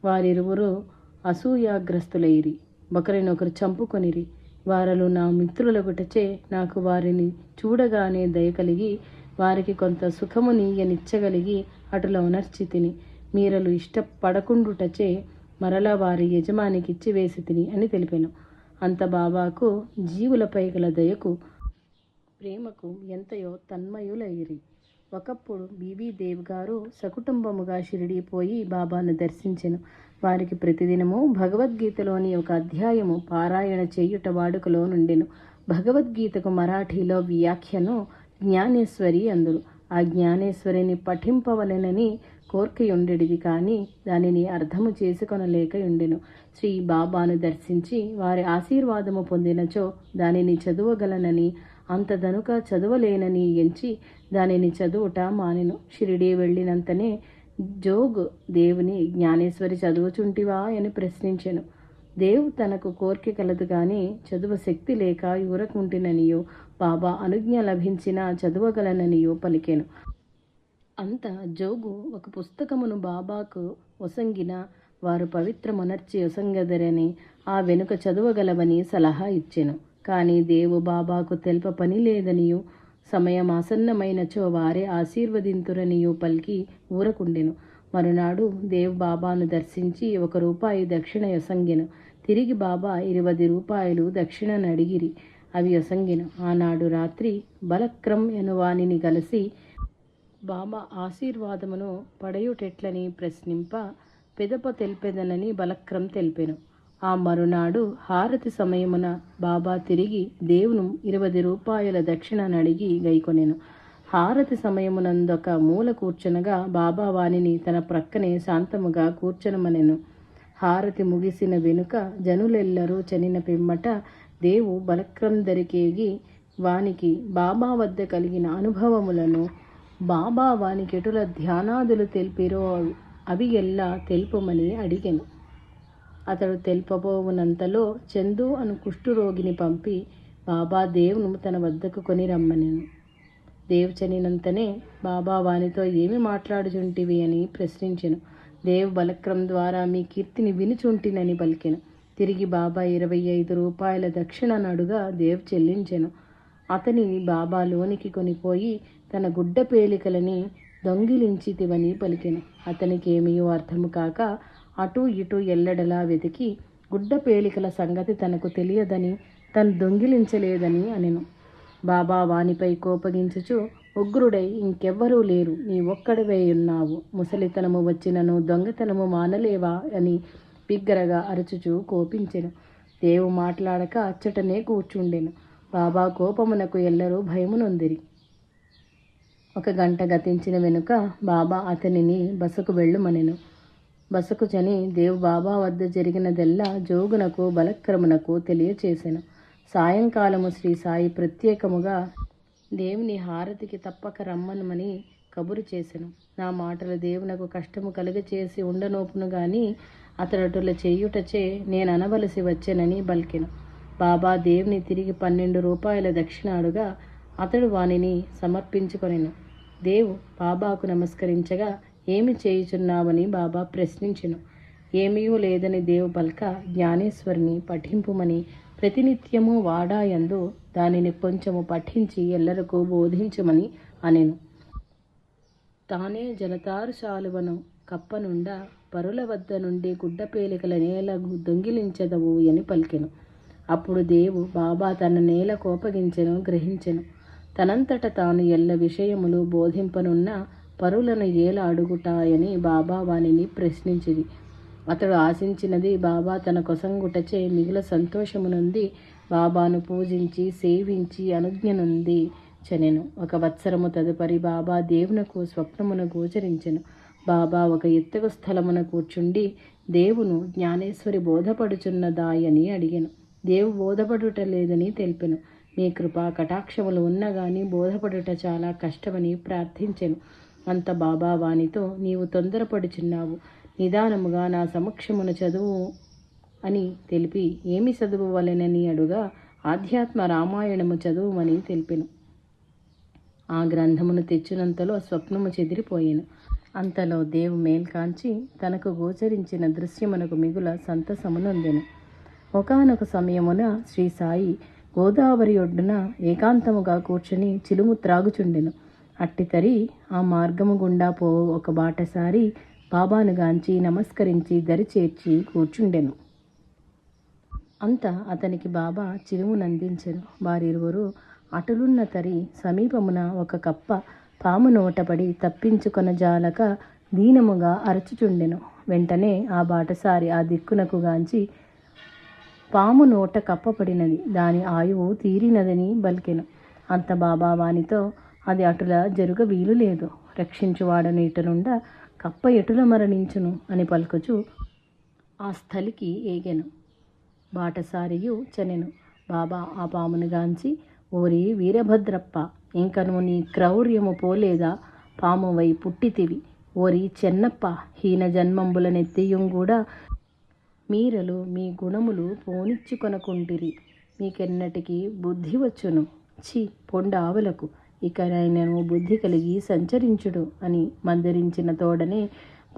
వారిరువురు అసూయాగ్రస్తులైరి, ఒకరినొకరు చంపుకొనిరి. వారలు నా మిత్రులగుటచే నాకు వారిని చూడగానే దయ కలిగి వారికి కొంత సుఖము నీయనిచ్చగలిగి అటుల ఉనర్చితిని. మీరలు ఇష్టపడకుండుటచే మరలా వారి యజమానికి ఇచ్చివేసి తిని అని తెలిపాను. అంత బాబాకు జీవులపై గల దయకు ప్రేమకు ఎంతయో తన్మయులైరి. ఒకప్పుడు బీబీదేవ్ గారు సకుటుంబముగా షిరిడీ పోయి బాబాను దర్శించెను. వారికి ప్రతిదినము భగవద్గీతలోని ఒక అధ్యాయము పారాయణ చేయుట వాడుకలో నుండెను. భగవద్గీతకు మరాఠీలో వ్యాఖ్యను జ్ఞానేశ్వరి అందురు. ఆ జ్ఞానేశ్వరిని పఠింపవలెనని కోర్కెయుండెడిది, కానీ దానిని అర్థము చేసుకొనలేకయుండెను. శ్రీ బాబాను దర్శించి వారి ఆశీర్వాదము పొందినచో దానిని చదువగలనని, అంతదనుక చదువలేనని ఎంచి దానిని చదువుట మానెను. షిరిడీ వెళ్ళినంతనే జోగ్ దేవుని, జ్ఞానేశ్వరి చదువుచుంటివా అని ప్రశ్నించెను. దేవు తనకు కోర్కె కలదు గాని చదువ శక్తి లేక ఊరకుంటిననియో, బాబా అనుజ్ఞ లభించిన చదువగలననియో పలికెను. అంత జోగు ఒక పుస్తకమును బాబాకు ఒసంగిన వారు పవిత్రమునర్చి ఒసంగదరని, ఆ వెనుక చదువగలవని సలహా ఇచ్చెను. కానీ దేవు బాబాకు తెల్ప పని లేదనియు, సమయం ఆసన్నమైనచో వారే ఆశీర్వదింతురనియు పలికి ఊరకుండెను. మరునాడు దేవ్ బాబాను దర్శించి 1 రూపాయి దక్షిణ యొసంగెను. తిరిగి బాబా 20 రూపాయలు దక్షిణను అడిగిరి. అవి యొసంగెను. ఆనాడు రాత్రి బలక్రమ్ ఎనువానిని కలిసి బాబా ఆశీర్వాదమును పడయుటెట్లని ప్రశ్నింప పెదప తెల్పెదనని బలక్రమ్ తెలిపెను. ఆ మరునాడు హారతి సమయమున బాబా తిరిగి దేవును 20 రూపాయల దక్షిణను అడిగి గైకొనెను. హారతి సమయమునందొక మూల కూర్చొనగా బాబా వానిని తన ప్రక్కనే శాంతముగా కూర్చొనమనెను. హారతి ముగిసిన వెనుక జనులెల్లరూ చనిన పిమ్మట దేవు బలక్రమ్ దరికేగి వానికి బాబా వద్ద కలిగిన అనుభవములను, బాబా వానికెటుల ధ్యానాదులు తెలిపిరో అవి ఎల్లా తెలుపమని అడిగెను. అతడు తెలుపబోవునంతలో చందు అను కుష్ఠురోగిని పంపి బాబా దేవును తన వద్దకు కొని రమ్మనెను. దేవ్ చనినంతనే బాబా వానితో ఏమి మాట్లాడుచుంటివి అని ప్రశ్నించెను. దేవ్ బలక్రమ్ ద్వారా మీ కీర్తిని వినుచుంటినని పలికెను. తిరిగి బాబా 25 రూపాయల దక్షిణను అడుగా దేవ్ చెల్లించెను. అతనిని బాబా లోనికి కొనిపోయి తన గుడ్డ పేలికలని దొంగిలించితివని పలికెను. అతనికి ఏమీయో అర్థము కాక అటూ ఇటూ ఎల్లడలా వెతికి గుడ్డ పేలికల సంగతి తనకు తెలియదని, తను దొంగిలించలేదని అనెను. బాబా వానిపై కోపగించుచు, ఉగ్రుడై, ఇంకెవ్వరూ లేరు, నీ ఒక్కడివే ఉన్నావు, ముసలితనము వచ్చినను దొంగతనము మానలేవా అని బిగ్గరగా అరుచుచూ కోపించెను. దేవు మాట్లాడక అచ్చటనే కూర్చుండెను. బాబా కోపమునకు ఎల్లరూ భయమునొందిరి. 1 గంట గతించిన వెనుక బాబా అతనిని బసకు వెళ్ళుమనెను. బసకు చని దేవ్ బాబా వద్ద జరిగినదెల్లా జోగునకు బలక్రమునకు తెలియచేసెను. సాయంకాలము శ్రీ సాయి ప్రత్యేకముగా దేవుని హారతికి తప్పక రమ్మనమని కబురు చేసెను. నా మాటలు దేవునకు కష్టము కలుగచేసి ఉండనోపును గాని అతడటుల చేయుటచే నేను అనవలసి వచ్చెనని బల్కెను. బాబా దేవుని తిరిగి 12 రూపాయల దక్షిణ అడుగా అతడు వానిని సమర్పించుకొనెను. దేవు బాబాకు నమస్కరించగా, ఏమి చేయుచున్నావని బాబా ప్రశ్నించెను. ఏమీయూ లేదని దేవు పల్క, జ్ఞానేశ్వరిని పఠింపుమని ప్రతినిత్యము వాడాయందు దానిని కొంచెము పఠించి ఎల్లరకు బోధించమని అనెను. తానే జలతారు శాలువను కప్పనుండా పరుల వద్ద నుండి గుడ్డపేలికల నేల దొంగిలించదవు అని పలికెను. అప్పుడు దేవు బాబా తన నేల కోపగించెను, గ్రహించెను. తనంతట తాను ఎల్ల విషయములు బోధింపనున్న పరులను ఏల అడుగుటాయని బాబా వానిని ప్రశ్నించిది. అతడు ఆశించినది బాబా తన కొసంగుటచే మిగుల సంతోషమునుంది బాబాను పూజించి సేవించి అనుజ్ఞనుంది చనెను. 1 వత్సరము తదుపరి బాబా దేవునకు స్వప్నమును గోచరించెను. బాబా ఒక ఎత్తుగ స్థలమున కూర్చుండి దేవును జ్ఞానేశ్వరి బోధపడుచున్నదాయని అడిగెను. దేవు బోధపడుట లేదని తెలిపెను. మీ కృపా కటాక్షములు ఉన్నా గాని బోధపడుట చాలా కష్టమని ప్రార్థించెను. అంత బాబా వానితో, నీవు తొందరపడుచున్నావు, నిదానముగా నా సమక్షమున చదువు అని తెలిపి, ఏమి చదువువలెనని అడుగా ఆధ్యాత్మ రామాయణము చదువుమని తెలిపెను. ఆ గ్రంథమును తెచ్చినంతలో స్వప్నము చెదిరిపోయెను. అంతలో దేవు మేల్కాంచి తనకు గోచరించిన దృశ్యమునకు మిగుల సంతసమునొందెను. ఒకానొక సమయమున శ్రీ సాయి గోదావరి ఒడ్డున ఏకాంతముగా కూర్చుని చిలుము త్రాగుచుండెను. అట్టితరి ఆ మార్గము గుండా పో ఒక బాటసారి బాబాను గాంచి నమస్కరించి దరి చేర్చి కూర్చుండెను. అంత అతనికి బాబా చిలుమునందించెను. వారిరువురు అటులున్న తరి సమీపమున ఒక కప్ప పాము నోటపడి తప్పించుకొనజాలక దీనముగా అరచుచుండెను. వెంటనే ఆ బాటసారి ఆ దిక్కునకు గాంచి, పాము నోట కప్పపడినది, దాని ఆయువు తీరినదని బల్కెను. అంత బాబా వానితో, అది అటుల జరుగ వీలు లేదు, రక్షించువాడను ఇటనుండా కప్ప ఎటుల మరణించును అని పలుకుచు ఆ స్థలికి ఏగెను. బాటసారియు చనెను. బాబా ఆ పామును గాంచి, ఓరి వీరభద్రప్ప, ఇంకను నీ క్రౌర్యము పోలేదా? పామువై పుట్టితివి. ఓరి చెన్నప్ప, హీన జన్మంబులనెత్తియుంగూడా మీరలు మీ గుణములు పోనిచ్చుకొనకుంటిరి. మీకెన్నటికి బుద్ధి వచ్చును? ఛీ, పొండ ఆవలకు, ఇకనైనను బుద్ధి కలిగి సంచరించుడు అని మందరించిన తోడనే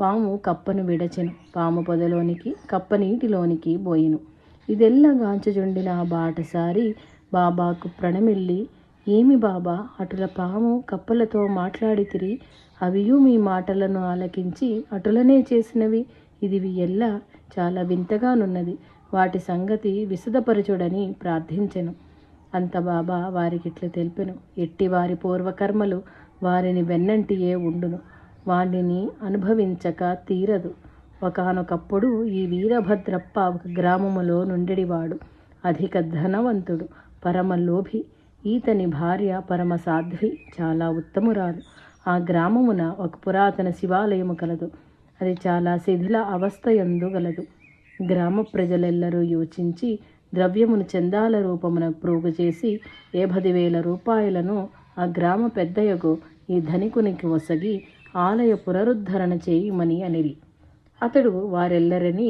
పాము కప్పను విడచెను. పాము పొదలోనికి, కప్ప నీటిలోనికి బోయెను. ఇదెల్లా గాంచుచుండిన ఆ బాటసారి బాబాకు ప్రణమిల్లి, ఏమి బాబా, అటుల పాము కప్పలతో మాట్లాడితిరి, అవియు మీ మాటలను ఆలకించి అటులనే చేసినవి, ఇదివి ఎల్లా చాలా వింతగానున్నది, వాటి సంగతి విశదపరచుడని ప్రార్థించెను. అంత బాబా వారికిట్లు తెలిపెను. ఎట్టి వారి పూర్వకర్మలు వారిని వెన్నంటియే ఉండును, వాటిని అనుభవించక తీరదు. ఒకానొకప్పుడు ఈ వీరభద్రప్ప ఒక గ్రామములో నుండెడివాడు. అధిక ధనవంతుడు, పరమ లోభి. ఈతని భార్య పరమ సాధ్వి, చాలా ఉత్తమురాలు. ఆ గ్రామమున ఒక పురాతన శివాలయము కలదు. అది చాలా శిథిల అవస్థయందు గలదు. గ్రామ ప్రజలెల్లరూ యోచించి ద్రవ్యమును చందాల రూపమున ప్రోగు చేసి 50,000 రూపాయలను ఆ గ్రామ పెద్దయగు ఈ ధనికునికి ఒసగి ఆలయ పునరుద్ధరణ చేయుమని అనిరి. అతడు వారెల్లరినీ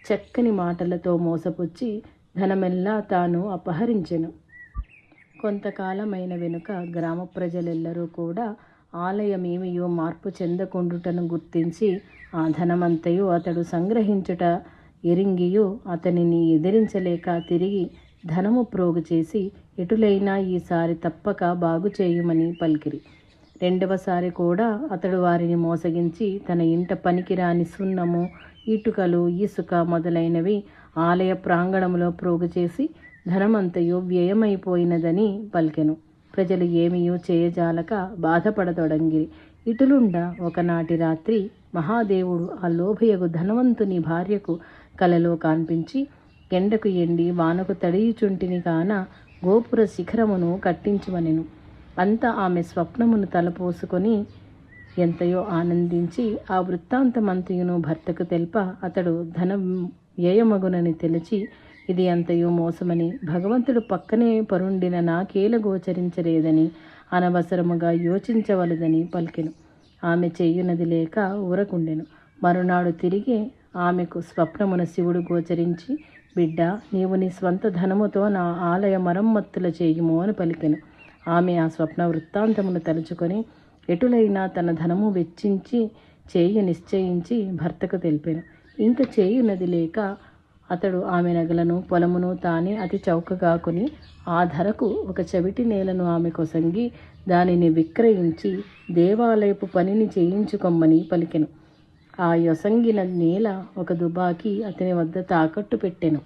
చక్కని మాటలతో మోసపుచ్చి ధనమెల్లా తాను అపహరించెను. కొంతకాలమైన వెనుక గ్రామ ప్రజలెల్లరూ కూడా ఆలయమేమియో మార్పు చెందకుండుటను గుర్తించి ఆ ధనమంతయు అతడు సంగ్రహించుట ఎరింగియు అతనిని ఎదిరించలేక తిరిగి ధనము ప్రోగు చేసి, ఎటులైనా ఈసారి తప్పక బాగు చేయుమని పలికిరి. రెండవసారి కూడా అతడు వారిని మోసగించి తన ఇంట పనికిరాని సున్నము, ఇటుకలు, ఇసుక మొదలైనవి ఆలయ ప్రాంగణములో ప్రోగు చేసి ధనమంతయు వ్యయమైపోయినదని పలికెను. ప్రజలు ఏమీయూ చేయజాలక బాధపడతొడంగిరి. ఇటులుండ ఒకనాటి రాత్రి మహాదేవుడు ఆ లోభయగు ధనవంతుని భార్యకు కలలో కాన్పించి, ఎండకు ఎండి వానకు తడియుచుంటిని కాన గోపుర శిఖరమును కట్టించుమనెను. అంతా ఆమె స్వప్నమును తలపోసుకొని ఎంతయో ఆనందించి ఆ వృత్తాంతమంతయును భర్తకు తెల్ప, అతడు ధనం వ్యయమగునని తెలిచి, ఇది అంతయు మోసమని, భగవంతుడు పక్కనే పరుండిన నాకేల గోచరించలేదని, అనవసరముగా యోచించవలదని పలికెను. ఆమె చేయునది లేక ఊరకుండెను. మరునాడు తిరిగి ఆమెకు స్వప్నమున శివుడు గోచరించి, బిడ్డ, నీవు నీ స్వంత ధనముతో నా ఆలయ మరమ్మత్తుల చేయుము అని పలికెను. ఆమె ఆ స్వప్న వృత్తాంతమును తలుచుకొని ఎటులైనా తన ధనము వెచ్చించి చేయ నిశ్చయించి భర్తకు తెలిపెను. ఇంక చేయునది లేక అతడు ఆమె నగలను పొలమును తానే అతి చౌకగా కొని ఆ ధరకు ఒక చెవిటి నేలను ఆమె కొసంగి దానిని విక్రయించి దేవాలయపు పనిని చేయించుకొమ్మని పలికెను. ఆ యొసంగిన నేల ఒక దుబాకీ అతని వద్ద తాకట్టు పెట్టెను.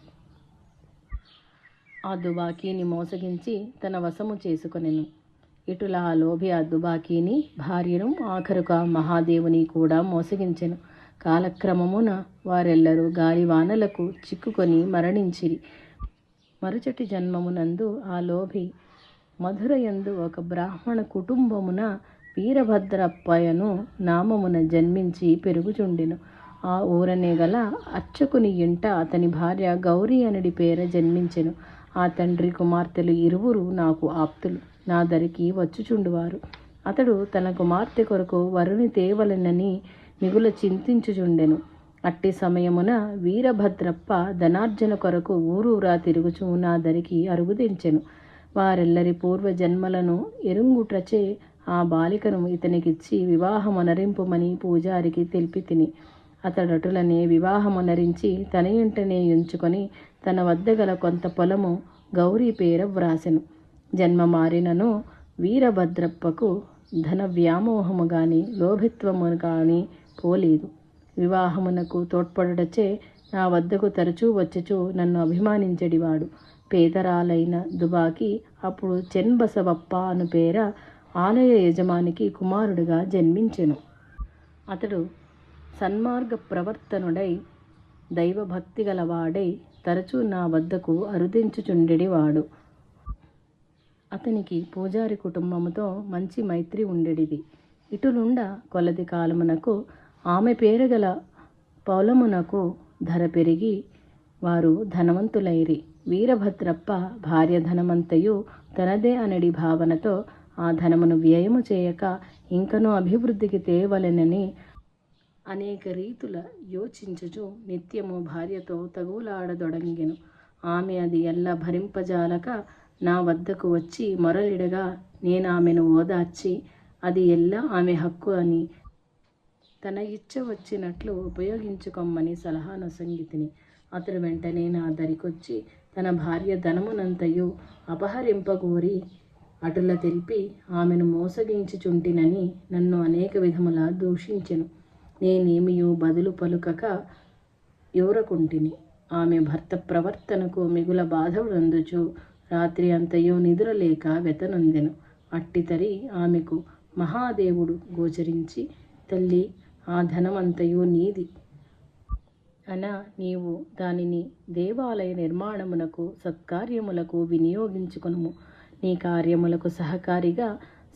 ఆ దుబాకీని మోసగించి తన వశము చేసుకొనెను. ఇటుల ఆ లోభి ఆ దుబాకీని, భార్యను, ఆఖరుగా మహాదేవుని కూడా మోసగించెను. కాలక్రమమున వారెల్లరూ గాలివానలకు చిక్కుకొని మరణించిరి. మరుచటి జన్మమునందు ఆ లోభి మధురయందు ఒక బ్రాహ్మణ కుటుంబమున వీరభద్రప్పయను నామమున జన్మించి పెరుగుచుండెను. ఆ ఊరనే గల అర్చకుని ఇంట అతని భార్య గౌరీ అనడి పేర జన్మించెను. ఆ తండ్రి కుమార్తెలు ఇరువురు నాకు ఆప్తులు, నా దరికి వచ్చుచుండువారు. అతడు తన కుమార్తె కొరకు వరుని తేవలెనని మిగుల చింతించుచుండెను. అట్టి సమయమున వీరభద్రప్ప ధనార్జన కొరకు ఊరూరా తిరుగుచూ నా దరికి అరుగుదెంచెను. వారెల్లరి పూర్వజన్మలను ఎరుంగుటచే ఆ బాలికను ఇతనికిచ్చి వివాహమునరింపుమని పూజారికి తెలిపి తిని. అతడటులనే వివాహమునరించి తన ఇంటనే ఉంచుకొని తన వద్ద గల కొంత పొలము గౌరీ పేర వ్రాసెను. జన్మ మారినను వీరభద్రప్పకు ధన వ్యామోహము గాని లోభిత్వము గాని పోలేదు. వివాహమునకు తోడ్పడుటచే నా వద్దకు తరచూ వచ్చుచూ నన్ను అభిమానించెడివాడు. పేదరాలైన దుబాకి అప్పుడు చెన్బసవప్ప అను పేర ఆలయ యజమానికి కుమారుడుగా జన్మించెను. అతడు సన్మార్గ ప్రవర్తనుడై దైవభక్తి గలవాడై తరచూ నా వద్దకు అరుదించుచుండెడివాడు. అతనికి పూజారి కుటుంబముతో మంచి మైత్రి ఉండెడిది. ఇటులుండ కొలది కాలమునకు ఆమె పేరుగల పొలమునకు ధర పెరిగి వారు ధనవంతులైరి. వీరభద్రప్ప భార్య ధనమంతయు తనదే అనడి భావనతో ఆ ధనమును వ్యయము చేయక ఇంకనూ అభివృద్ధికి తేవలెనని అనేక రీతుల యోచించుచు నిత్యము భార్యతో తగులాడదొడంగెను. ఆమె అది ఎల్లా భరింపజాలక నా వద్దకు వచ్చి మొరలిడగా నేనామెను ఓదార్చి అది ఎల్లా ఆమె హక్కు అని తన ఇచ్చ వచ్చినట్లు ఉపయోగించుకొమ్మని సలహా నొసంగితిని. అతడు వెంటనే నా దరికొచ్చి తన భార్య ధనమునంతయు అపహరింపగోరి అటుల తెలిపి ఆమెను మోసగించుచుంటినని నన్ను అనేక విధములా దూషించెను. నేనేమియూ బదులు పలుకక యూరకుంటిని. ఆమె భర్త ప్రవర్తనకు మిగుల బాధపడందుచు రాత్రి అంతయు నిద్రలేక వెతనొందెను. అట్టితరి ఆమెకు మహాదేవుడు గోచరించి, తల్లి, ఆ ధనమంతయు నీది అన నీవు దానిని దేవాలయ నిర్మాణమునకు సత్కార్యములకు వినియోగించుకొనుము. నీ కార్యములకు సహకారిగా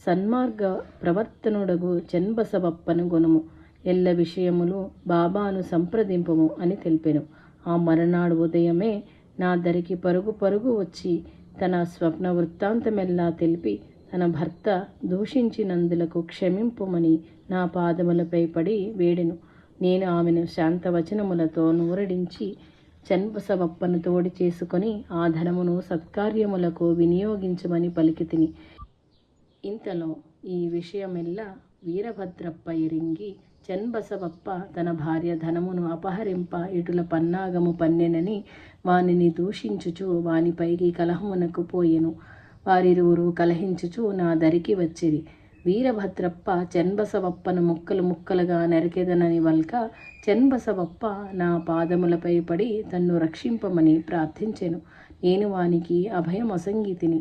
సన్మార్గ ప్రవర్తనుడగు చెన్బసవప్పను గొనుము. ఎల్ల విషయములు బాబాను సంప్రదింపుము అని తెలిపెను. ఆ మరునాడు ఉదయమే నా దరికి పరుగు పరుగు వచ్చి తన స్వప్న వృత్తాంతమెల్లా తెలిపి తన భర్త దూషించినందులకు క్షమింపుమని నా పాదములపై పడి వేడెను. నేను ఆమెను శాంతవచనములతో నూరడించి చెన్బసవప్పను తోడి చేసుకొని ఆ ధనమును సత్కార్యములకు వినియోగించమని పలికితిని. ఇంతలో ఈ విషయమెల్లా వీరభద్రప్ప ఎరింగి చెన్బసవప్ప తన భార్య ధనమును అపహరింప ఇటుల పన్నాగము పన్నెనని వానిని దూషించుచు వానిపైకి కలహమునకు పోయెను. వారిరువురు కలహించుచు నా దరికి వచ్చిరి. వీరభద్రప్ప చెన్బసవప్పను ముక్కలు ముక్కలుగా నరికెదనని వల్క చెన్బసవప్ప నా పాదములపై పడి తన్ను రక్షింపమని ప్రార్థించెను. నేను వానికి అభయమొసంగితిని.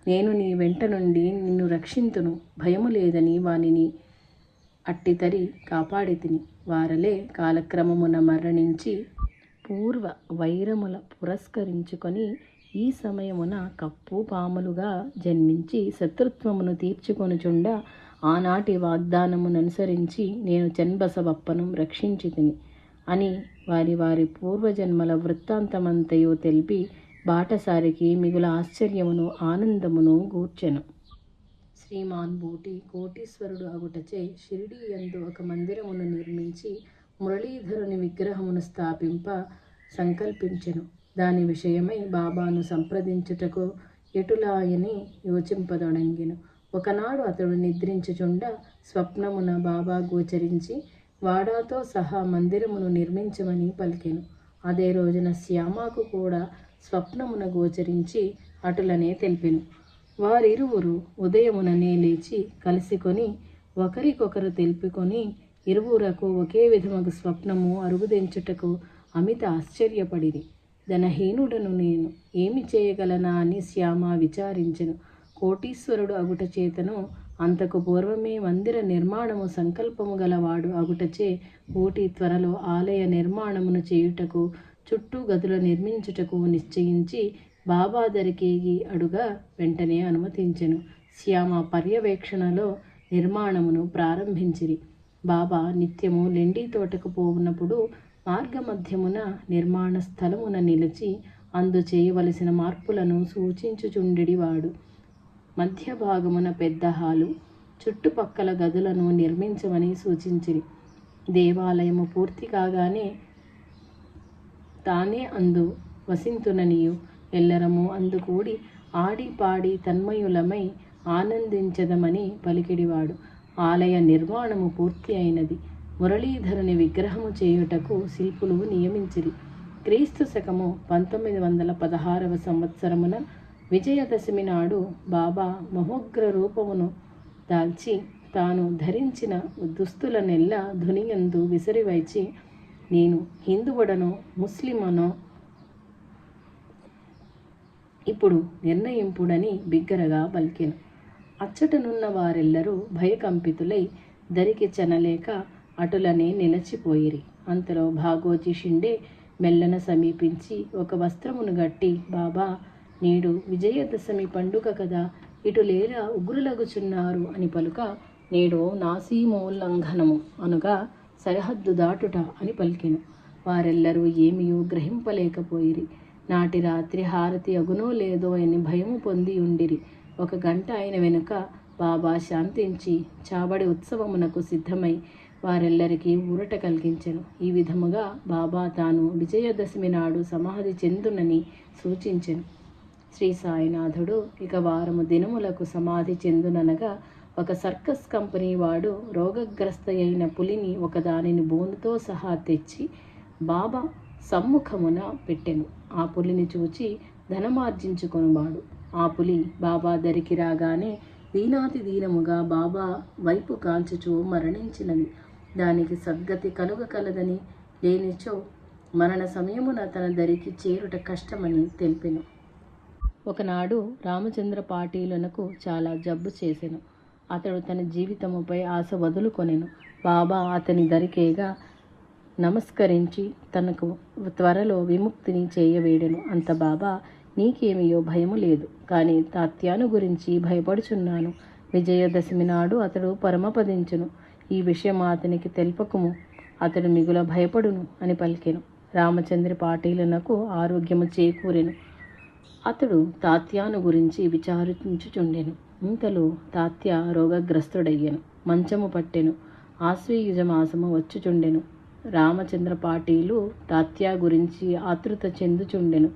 నేను నీ వెంట నుండి నిన్ను రక్షింతును, భయము లేదని వానిని అట్టితరి కాపాడితిని. వారలే కాలక్రమమున మరణించి పూర్వ వైరముల పురస్కరించుకొని ఈ సమయమున కప్పు పాములుగా జన్మించి శత్రుత్వమును తీర్చుకొనుచుండ ఆనాటి వాగ్దానముననుసరించి నేను చెన్బసవప్పను రక్షించితిని అని వారి వారి పూర్వజన్మల వృత్తాంతమంతయు తెలిపి బాటసారికి మిగుల ఆశ్చర్యమును ఆనందమును గూర్చెను. శ్రీమాన్ బూటి కోటీశ్వరుడు అగుటచే షిరిడీ యందు ఒక మందిరమును నిర్మించి మురళీధరుని విగ్రహమును స్థాపింప సంకల్పించెను. దాని విషయమై బాబాను సంప్రదించుటకు ఎటులాయని యోచింపదొడంగెను. ఒకనాడు అతడు నిద్రించుచుండ స్వప్నమున బాబా గోచరించి వాడాతో సహా మందిరమును నిర్మించమని పలికెను. అదే రోజున శ్యామకు కూడా స్వప్నమున గోచరించి అటులనే తెలిపెను. వారిరువురు ఉదయముననే లేచి కలిసికొని ఒకరికొకరు తెలుపుకొని ఇరువురకు ఒకే విధముగా స్వప్నము అరుగుదెంచుటకు అమిత ఆశ్చర్యపడిరి. ధనహీనుడను నేను ఏమి చేయగలనా అని శ్యామ విచారించెను. కోటీశ్వరుడు అగుట చేతను అంతకు పూర్వమే మందిర నిర్మాణము సంకల్పము గలవాడు అగుటచే ఊటి త్వరలో ఆలయ నిర్మాణమును చేయుటకు చుట్టూ గదులు నిర్మించుటకు నిశ్చయించి బాబా దరికేగి అడుగా వెంటనే అనుమతించెను. శ్యామ పర్యవేక్షణలో నిర్మాణమును ప్రారంభించిరి. బాబా నిత్యము లెండి తోటకు పోవునప్పుడు మార్గమధ్యమున నిర్మాణ స్థలమున నిలిచి అందు చేయవలసిన మార్పులను సూచించుచుండెడివాడు. మధ్య భాగమున పెద్ద హాలు, చుట్టుపక్కల గదులను నిర్మించమని సూచించిరి. దేవాలయము పూర్తి కాగానే తానే అందు వసింతుననియు ఎల్లరము అందు కూడి ఆడి పాడి తన్మయులమై ఆనందించదమని పలికిడివాడు. ఆలయ నిర్మాణము పూర్తి అయినది. మురళీధరుని విగ్రహము చేయుటకు శిల్పులు నియమించిరి. క్రీస్తు శకము 1916వ సంవత్సరమున విజయదశమి నాడు బాబా మహోగ్ర రూపమును దాల్చి తాను ధరించిన దుస్తులనెల్లా ధునియందు విసిరివైచి, నేను హిందువుడనో ముస్లిమనో ఇప్పుడు నిర్ణయింపుడని బిగ్గరగా పలికెను. అచ్చటనున్న వారెల్లరూ భయకంపితులై దరికి చెనలేక అటులనే నిలచిపోయిరి. అంతలో భాగోజీ షిండే మెల్లన సమీపించి ఒక వస్త్రమును గట్టి, బాబా, నేడు విజయదశమి పండుగ కదా, ఇటు లేరా ఉగ్రులగుచున్నారు అని పలుక, నేడు నాసీమోల్లంఘనము అనుగా సరిహద్దు దాటుట అని పలికెను. వారెల్లరూ ఏమియూ గ్రహింపలేకపోయిరి. నాటి రాత్రి హారతి అగునో లేదో అని భయము పొంది ఉండిరి. 1 గంట అయిన వెనుక బాబా శాంతించి చాబడి ఉత్సవమునకు సిద్ధమై వారెల్లరికీ ఊరట కలిగించెను. ఈ విధముగా బాబా తాను విజయదశమి నాడు సమాధి చెందునని సూచించెను. శ్రీ సాయినాథుడు ఇక వారము దినములకు సమాధి చెందుననగా ఒక సర్కస్ కంపెనీ వాడు రోగగ్రస్త అయిన పులిని ఒకదానిని బోనుతో సహా తెచ్చి బాబా సమ్ముఖమున పెట్టెను. ఆ పులిని చూచి ధనమార్జించుకొనువాడు. ఆ పులి బాబా దరికి రాగానే దీనాతి దీనముగా బాబా వైపు కాల్చుచూ మరణించినది. దానికి సద్గతి కలుగకలదని, లేనిచో మరణ సమయమున తన దరికి చేరుట కష్టమని తెలిపెను. ఒకనాడు రామచంద్ర పాటీలునకు చాలా జబ్బు చేసెను. అతడు తన జీవితముపై ఆశ వదులుకొనెను. బాబా అతని దరికేగా నమస్కరించి తనకు త్వరలో విముక్తిని చేయవేడెను. అంత బాబా, నీకేమియో భయము లేదు, కానీ తాత్యాను గురించి భయపడుచున్నాను. విజయదశమి నాడు అతడు పరమపదించును. ఈ విషయం అతనికి తెలుపకుము, అతడు మిగుల భయపడును అని పలికెను. రామచంద్ర పాటీలునకు ఆరోగ్యము చేకూరెను. అతడు తాత్యాను గురించి విచారించుచుండెను. ఇంతలో తాత్య రోగగ్రస్తుడయ్యెను. మంచము పట్టెను. ఆశ్వయుజ మాసము వచ్చుచుండెను. రామచంద్ర పాటీలు తాత్య గురించి ఆతృత చెందుచుండెను.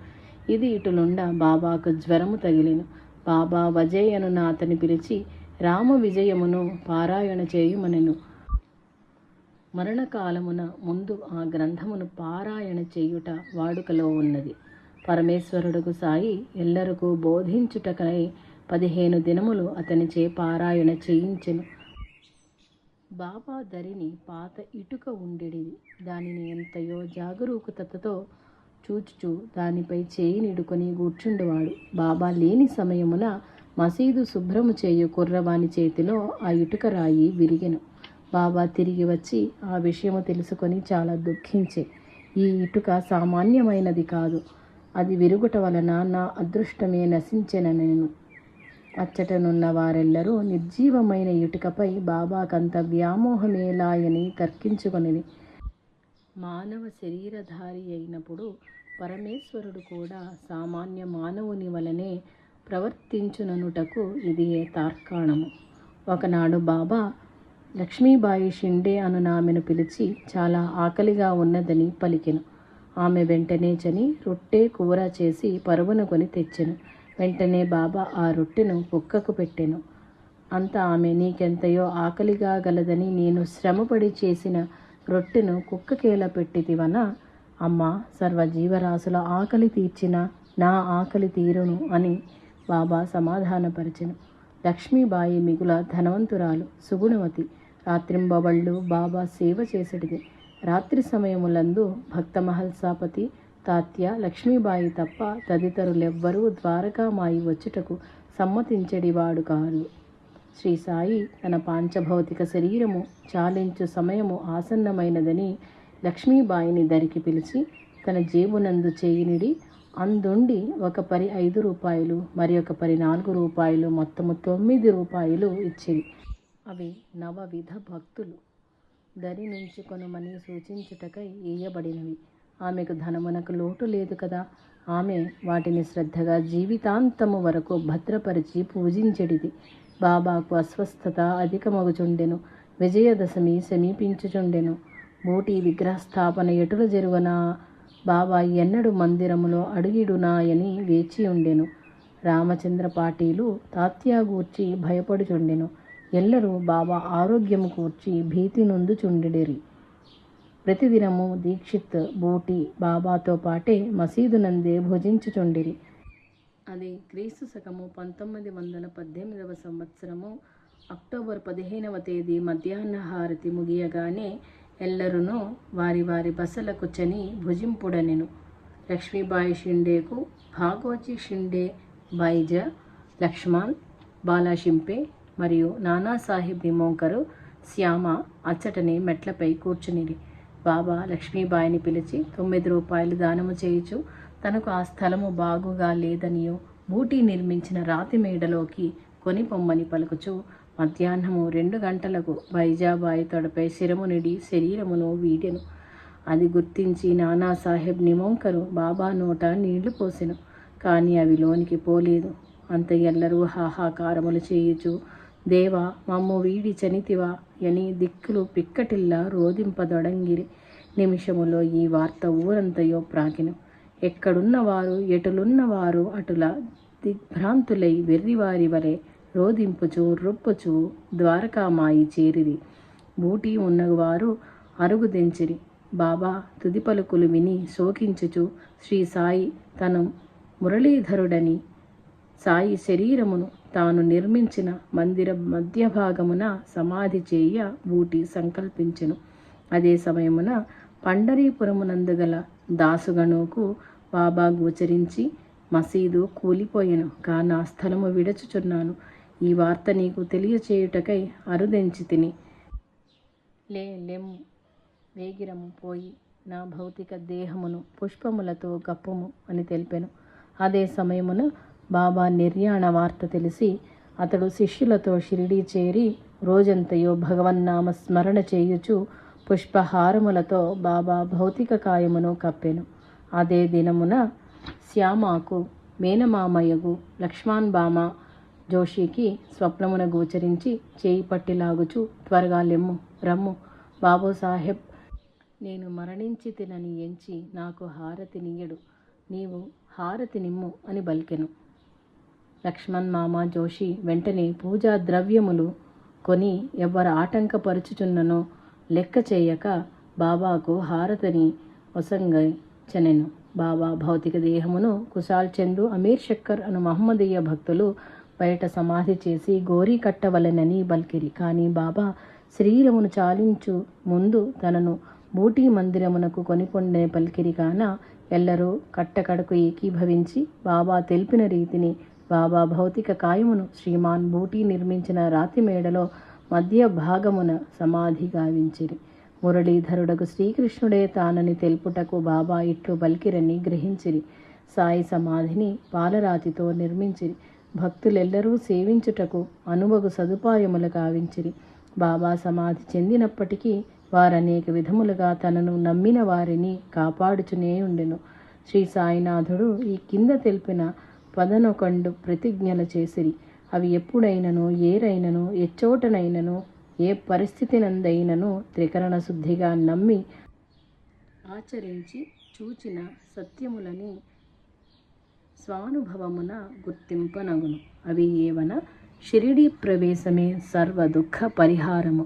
ఇది ఇటులుండ బాబాకు జ్వరము తగిలెను. బాబా వజేయనున అతని పిలిచి రామ విజయమును పారాయణ చేయుమనెను. మరణకాలమున ముందు ఆ గ్రంథమును పారాయణ చేయుట వాడుకలో ఉన్నది. పరమేశ్వరుడుకు సాయి ఎల్లరకు బోధించుటకై 15 దినములు అతనిచే పారాయణ చేయించెను. బాబా దరిని పాత ఇటుక ఉండెడిది. దానిని ఎంతయో జాగరూకతతో చూచుచూ దానిపై చేయి నిడుకొని కూర్చుండువాడు. బాబా లేని సమయమున మసీదు శుభ్రము చేయు కుర్రవాని చేతిలో ఆ ఇటుక రాయి విరిగెను. బాబా తిరిగి వచ్చి ఆ విషయము తెలుసుకొని చాలా దుఃఖించే, ఈ ఇటుక సామాన్యమైనది కాదు, అది విరుగుట వలన నా అదృష్టమే నశించెననెను. అచ్చటనున్న వారెల్లరూ నిర్జీవమైన ఇటుకపై బాబాకంత వ్యామోహమేలాయని తర్కించుకొనిది. మానవ శరీరధారి అయినప్పుడు పరమేశ్వరుడు కూడా సామాన్య మానవుని వలనే ప్రవర్తించుననుటకు ఇది తార్కాణము. ఒకనాడు బాబా లక్ష్మీబాయి షిండే అనునామెను పిలిచి చాలా ఆకలిగా ఉన్నదని పలికెను. ఆమె వెంటనే చని రొట్టె కూర చేసి పరుగున కొని తెచ్చెను. వెంటనే బాబా ఆ రొట్టెను కుక్కకు పెట్టెను. అంత ఆమె, నీకెంతయో ఆకలిగా గలదని నేను శ్రమపడి చేసిన రొట్టెను కుక్కకేలా పెట్టితివనా? అమ్మ, సర్వజీవరాశుల ఆకలి తీర్చిన నా ఆకలి తీరును అని బాబా సమాధానపరిచెను. లక్ష్మీబాయి మిగుల ధనవంతురాలు, సుగుణవతి. రాత్రింబవళ్ళు బాబా సేవ చేసెడిది. రాత్రి సమయములందు భక్త మహల్సాపతి, తాత్య, లక్ష్మీబాయి తప్ప తదితరులెవ్వరూ ద్వారకామాయి వచ్చుటకు సమ్మతించెడివాడు కాదు. శ్రీ సాయి తన పాంచభౌతిక శరీరము చాలించు సమయము ఆసన్నమైనదని లక్ష్మీబాయిని దరికి పిలిచి తన జేబునందు చేయినిడి అందుండి ఒక పరి 5 రూపాయలు, మరి ఒక పరి 4 రూపాయలు, మొత్తము 9 రూపాయలు ఇచ్చిరి. అవి నవవిధ భక్తులు దరి నుంచి కొనుమని సూచించుటకై ఇయ్యబడినవి. ఆమెకు ధనమునకు లోటు లేదు కదా. ఆమె వాటిని శ్రద్ధగా జీవితాంతము వరకు భద్రపరిచి పూజించెడిది. బాబాకు అస్వస్థత అధికమగుచుండెను. విజయదశమి సమీపించుచుండెను. బూటి విగ్రహస్థాపన ఎటుల జరుగునా, బాబా ఎన్నడు మందిరములో అడుగిడునాయని వేచియుండెను. రామచంద్ర పాటీలు తాత్యా గూర్చి భయపడుచుండెను. ఎల్లరూ బాబా ఆరోగ్యము కూర్చి భీతి నొందుచుండెడిరి. ప్రతిదినము దీక్షిత్, బూటి బాబాతో పాటే మసీదునందే భుజించుచుండిరి. అది క్రీస్తు శకము 1918 సంవత్సరము అక్టోబర్ 15వ తేదీ మధ్యాహ్న హారతి ముగియగానే ఎల్లరునూ వారి వారి బసలకు చని భుజింపుడనెను. లక్ష్మీబాయి షిండేకు భాగోజీ షిండే, బైజా, లక్ష్మణ్, బాలాషింపే మరియు నానాసాహెబ్ నిమోంకరు, శ్యామ అచ్చటనే మెట్లపై కూర్చునిరి. బాబా లక్ష్మీబాయిని పిలిచి 9 రూపాయలు దానము చేయుచు తనకు ఆ స్థలము బాగుగా లేదనియో బూటీ నిర్మించిన రాతి మేడలోకి కొనిపొమ్మని పలుకుచు మధ్యాహ్నము 2 గంటలకు బైజాబాయి తొడపై శిరమునిడి శరీరమును వీడెను. అది గుర్తించి నానాసాహెబ్ నిమోంకరు బాబా నోట నీళ్లు పోసెను. కానీ అవి లోనికి పోలేదు. అంత ఎల్లరూ హాహాకారములు చేయుచు దేవా, మమ్ము వీడి చనితివా అని దిక్కులు పిక్కటిల్లా రోదింపదొడంగిరి. నిమిషములో ఈ వార్త ఊరంతయో ప్రాకిను. ఎక్కడున్నవారు ఎటులున్నవారు అటుల దిగ్భ్రాంతులై వెర్రివారి వలె రోదింపుచు రొప్పుచు ద్వారకామాయి చేరిరి. బూటీ ఉన్నవారు అరుగుదెంచిరి. బాబా తుది పలుకులు విని శోకించుచు శ్రీ సాయి తను మురళీధరుడని, సాయి శరీరమును తాను నిర్మించిన మందిర మధ్యభాగమున సమాధి చేయ బూటి సంకల్పించెను. అదే సమయమున పండరీపురమునందు గల దాసుగణుకు బాబా గోచరించి మసీదు కూలిపోయెను, కాన స్థలము విడచుచున్నాను. ఈ వార్త నీకు తెలియచేయుటకై అరుదెంచి తిని లెమ్ము, వేగిరము పోయి నా భౌతిక దేహమును పుష్పములతో కప్పుము అని తెలిపెను. అదే సమయమున బాబా నిర్యాణ వార్త తెలిసి అతడు శిష్యులతో షిరిడీ చేరి రోజంతయో భగవన్నామ స్మరణ చేయుచు పుష్పహారములతో బాబా భౌతిక కాయమును కప్పెను. అదే దినమున శ్యామాకు మేనమామయ్యగు లక్ష్మణ్ బామ జోషికి స్వప్నమున గోచరించి చేయి పట్టి లాగుచు త్వరగా లెమ్ము, రమ్ము, బాబుసాహెబ్ నేను మరణించి తినని ఎంచి నాకు హారతినియ్యడు, నీవు హారతి నిమ్ము అని బల్కెను. లక్ష్మణ్ మామ జోషి వెంటనే పూజా ద్రవ్యములు కొని ఎవ్వరు ఆటంకపరుచుచున్ననో లెక్క చేయక బాబాకు హారతిని ఒసంగచెనెను. బాబా భౌతిక దేహమును కుశాల్ చందు, అమీర్ షక్కర్ అను మహమ్మదీయ భక్తులు బయట సమాధి చేసి గోరీ కట్టవలెనని బల్కిరి. కానీ బాబా శరీరమును చాలించు ముందు తనను బూటీ మందిరమునకు కొనిపొండని పలికిరి. కాన ఎల్లరూ కట్టకడకు ఏకీభవించి బాబా తెలిపిన రీతిని బాబా భౌతిక కాయమును శ్రీమాన్ బూటీ నిర్మించిన రాతి మేడలో మధ్య భాగమున సమాధి గావించిరి. మురళీధరుడకు శ్రీకృష్ణుడే తానని తెలుపుటకు బాబా ఇట్లు బల్కిరని గ్రహించిరి. సాయి సమాధిని పాలరాతితో నిర్మించిరి. భక్తులెల్లరూ సేవించుటకు అనువగు సదుపాయములు గావించిరి. బాబా సమాధి చెందినప్పటికీ వారనేక విధములుగా తనను నమ్మిన వారిని కాపాడుచునే ఉండెను. శ్రీ సాయినాథుడు ఈ కింద తెలిపిన 11 ప్రతిజ్ఞలు చేసిరి. అవి ఎప్పుడైనను, ఏరైనను, ఎచ్చోటనైనను, ఏ పరిస్థితినందైనను త్రికరణ శుద్ధిగా నమ్మి ఆచరించి చూచిన సత్యములని స్వానుభవమున గుర్తింపనగును. అవి ఏవన షిరిడీ ప్రవేశమే సర్వ దుఃఖ పరిహారము.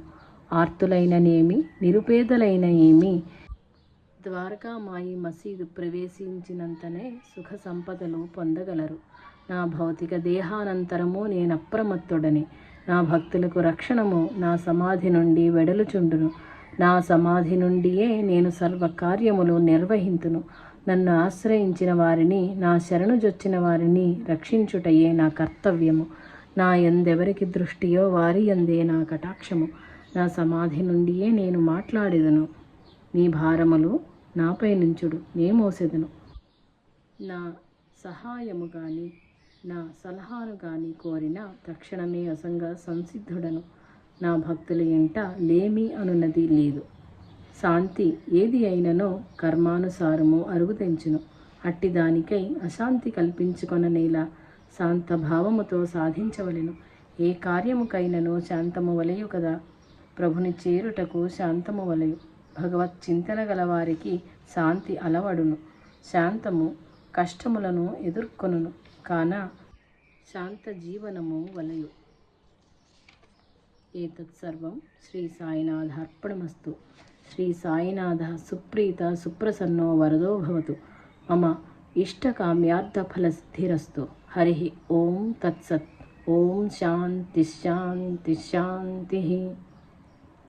ఆర్తులైననేమి, నిరుపేదలైన ఏమి, ద్వారకామాయి మసీదు ప్రవేశించినంతనే సుఖ సంపదలు పొందగలరు. నా భౌతిక దేహానంతరము నేనప్రమత్తుడని. నా భక్తులకు రక్షణము నా సమాధి నుండి వెడలుచుండును. నా సమాధి నుండియే నేను సర్వకార్యములు నిర్వహింతును. నన్ను ఆశ్రయించిన వారిని, నా శరణుజొచ్చిన వారిని రక్షించుటయే నా కర్తవ్యము. నా ఎందెవరికి దృష్టియో వారి ఎందే నా కటాక్షము. నా సమాధి నుండియే నేను మాట్లాడేదను. నీ భారములు నాపై నుంచుడు, నే మోసెదను. నా సహాయము కానీ నా సలహాను కానీ కోరిన తక్షణమే అసంగా సంసిద్ధుడను. నా భక్తుల ఇంట లేమి అనున్నది లేదు. శాంతి ఏది అయిననో కర్మానుసారము అరుగు తెంచును. అట్టి దానికై అశాంతి కల్పించుకొననేలా శాంత భావముతో సాధించవలెను. ఏ కార్యముకైనను శాంతము వలయు కదా. ప్రభుని చేరుటకు శాంతము వలయు. భగవత్ చింతన గల వారికి శాంతి అలవడును. శాంతము కష్టములను ఎదుర్కొనును కాన శాంత జీవనము వలయు. ఏతత్ సర్వం శ్రీ సాయినాథార్పణమస్తు. శ్రీ సాయినాథ సుప్రీత సుప్రసన్నో వరదో భవతు. మమ ఇష్టకామ్యార్థఫలసిద్ధిరస్తు. హరి ఓం తత్సత్. ఓం శాంతి శాంతి శాంతి.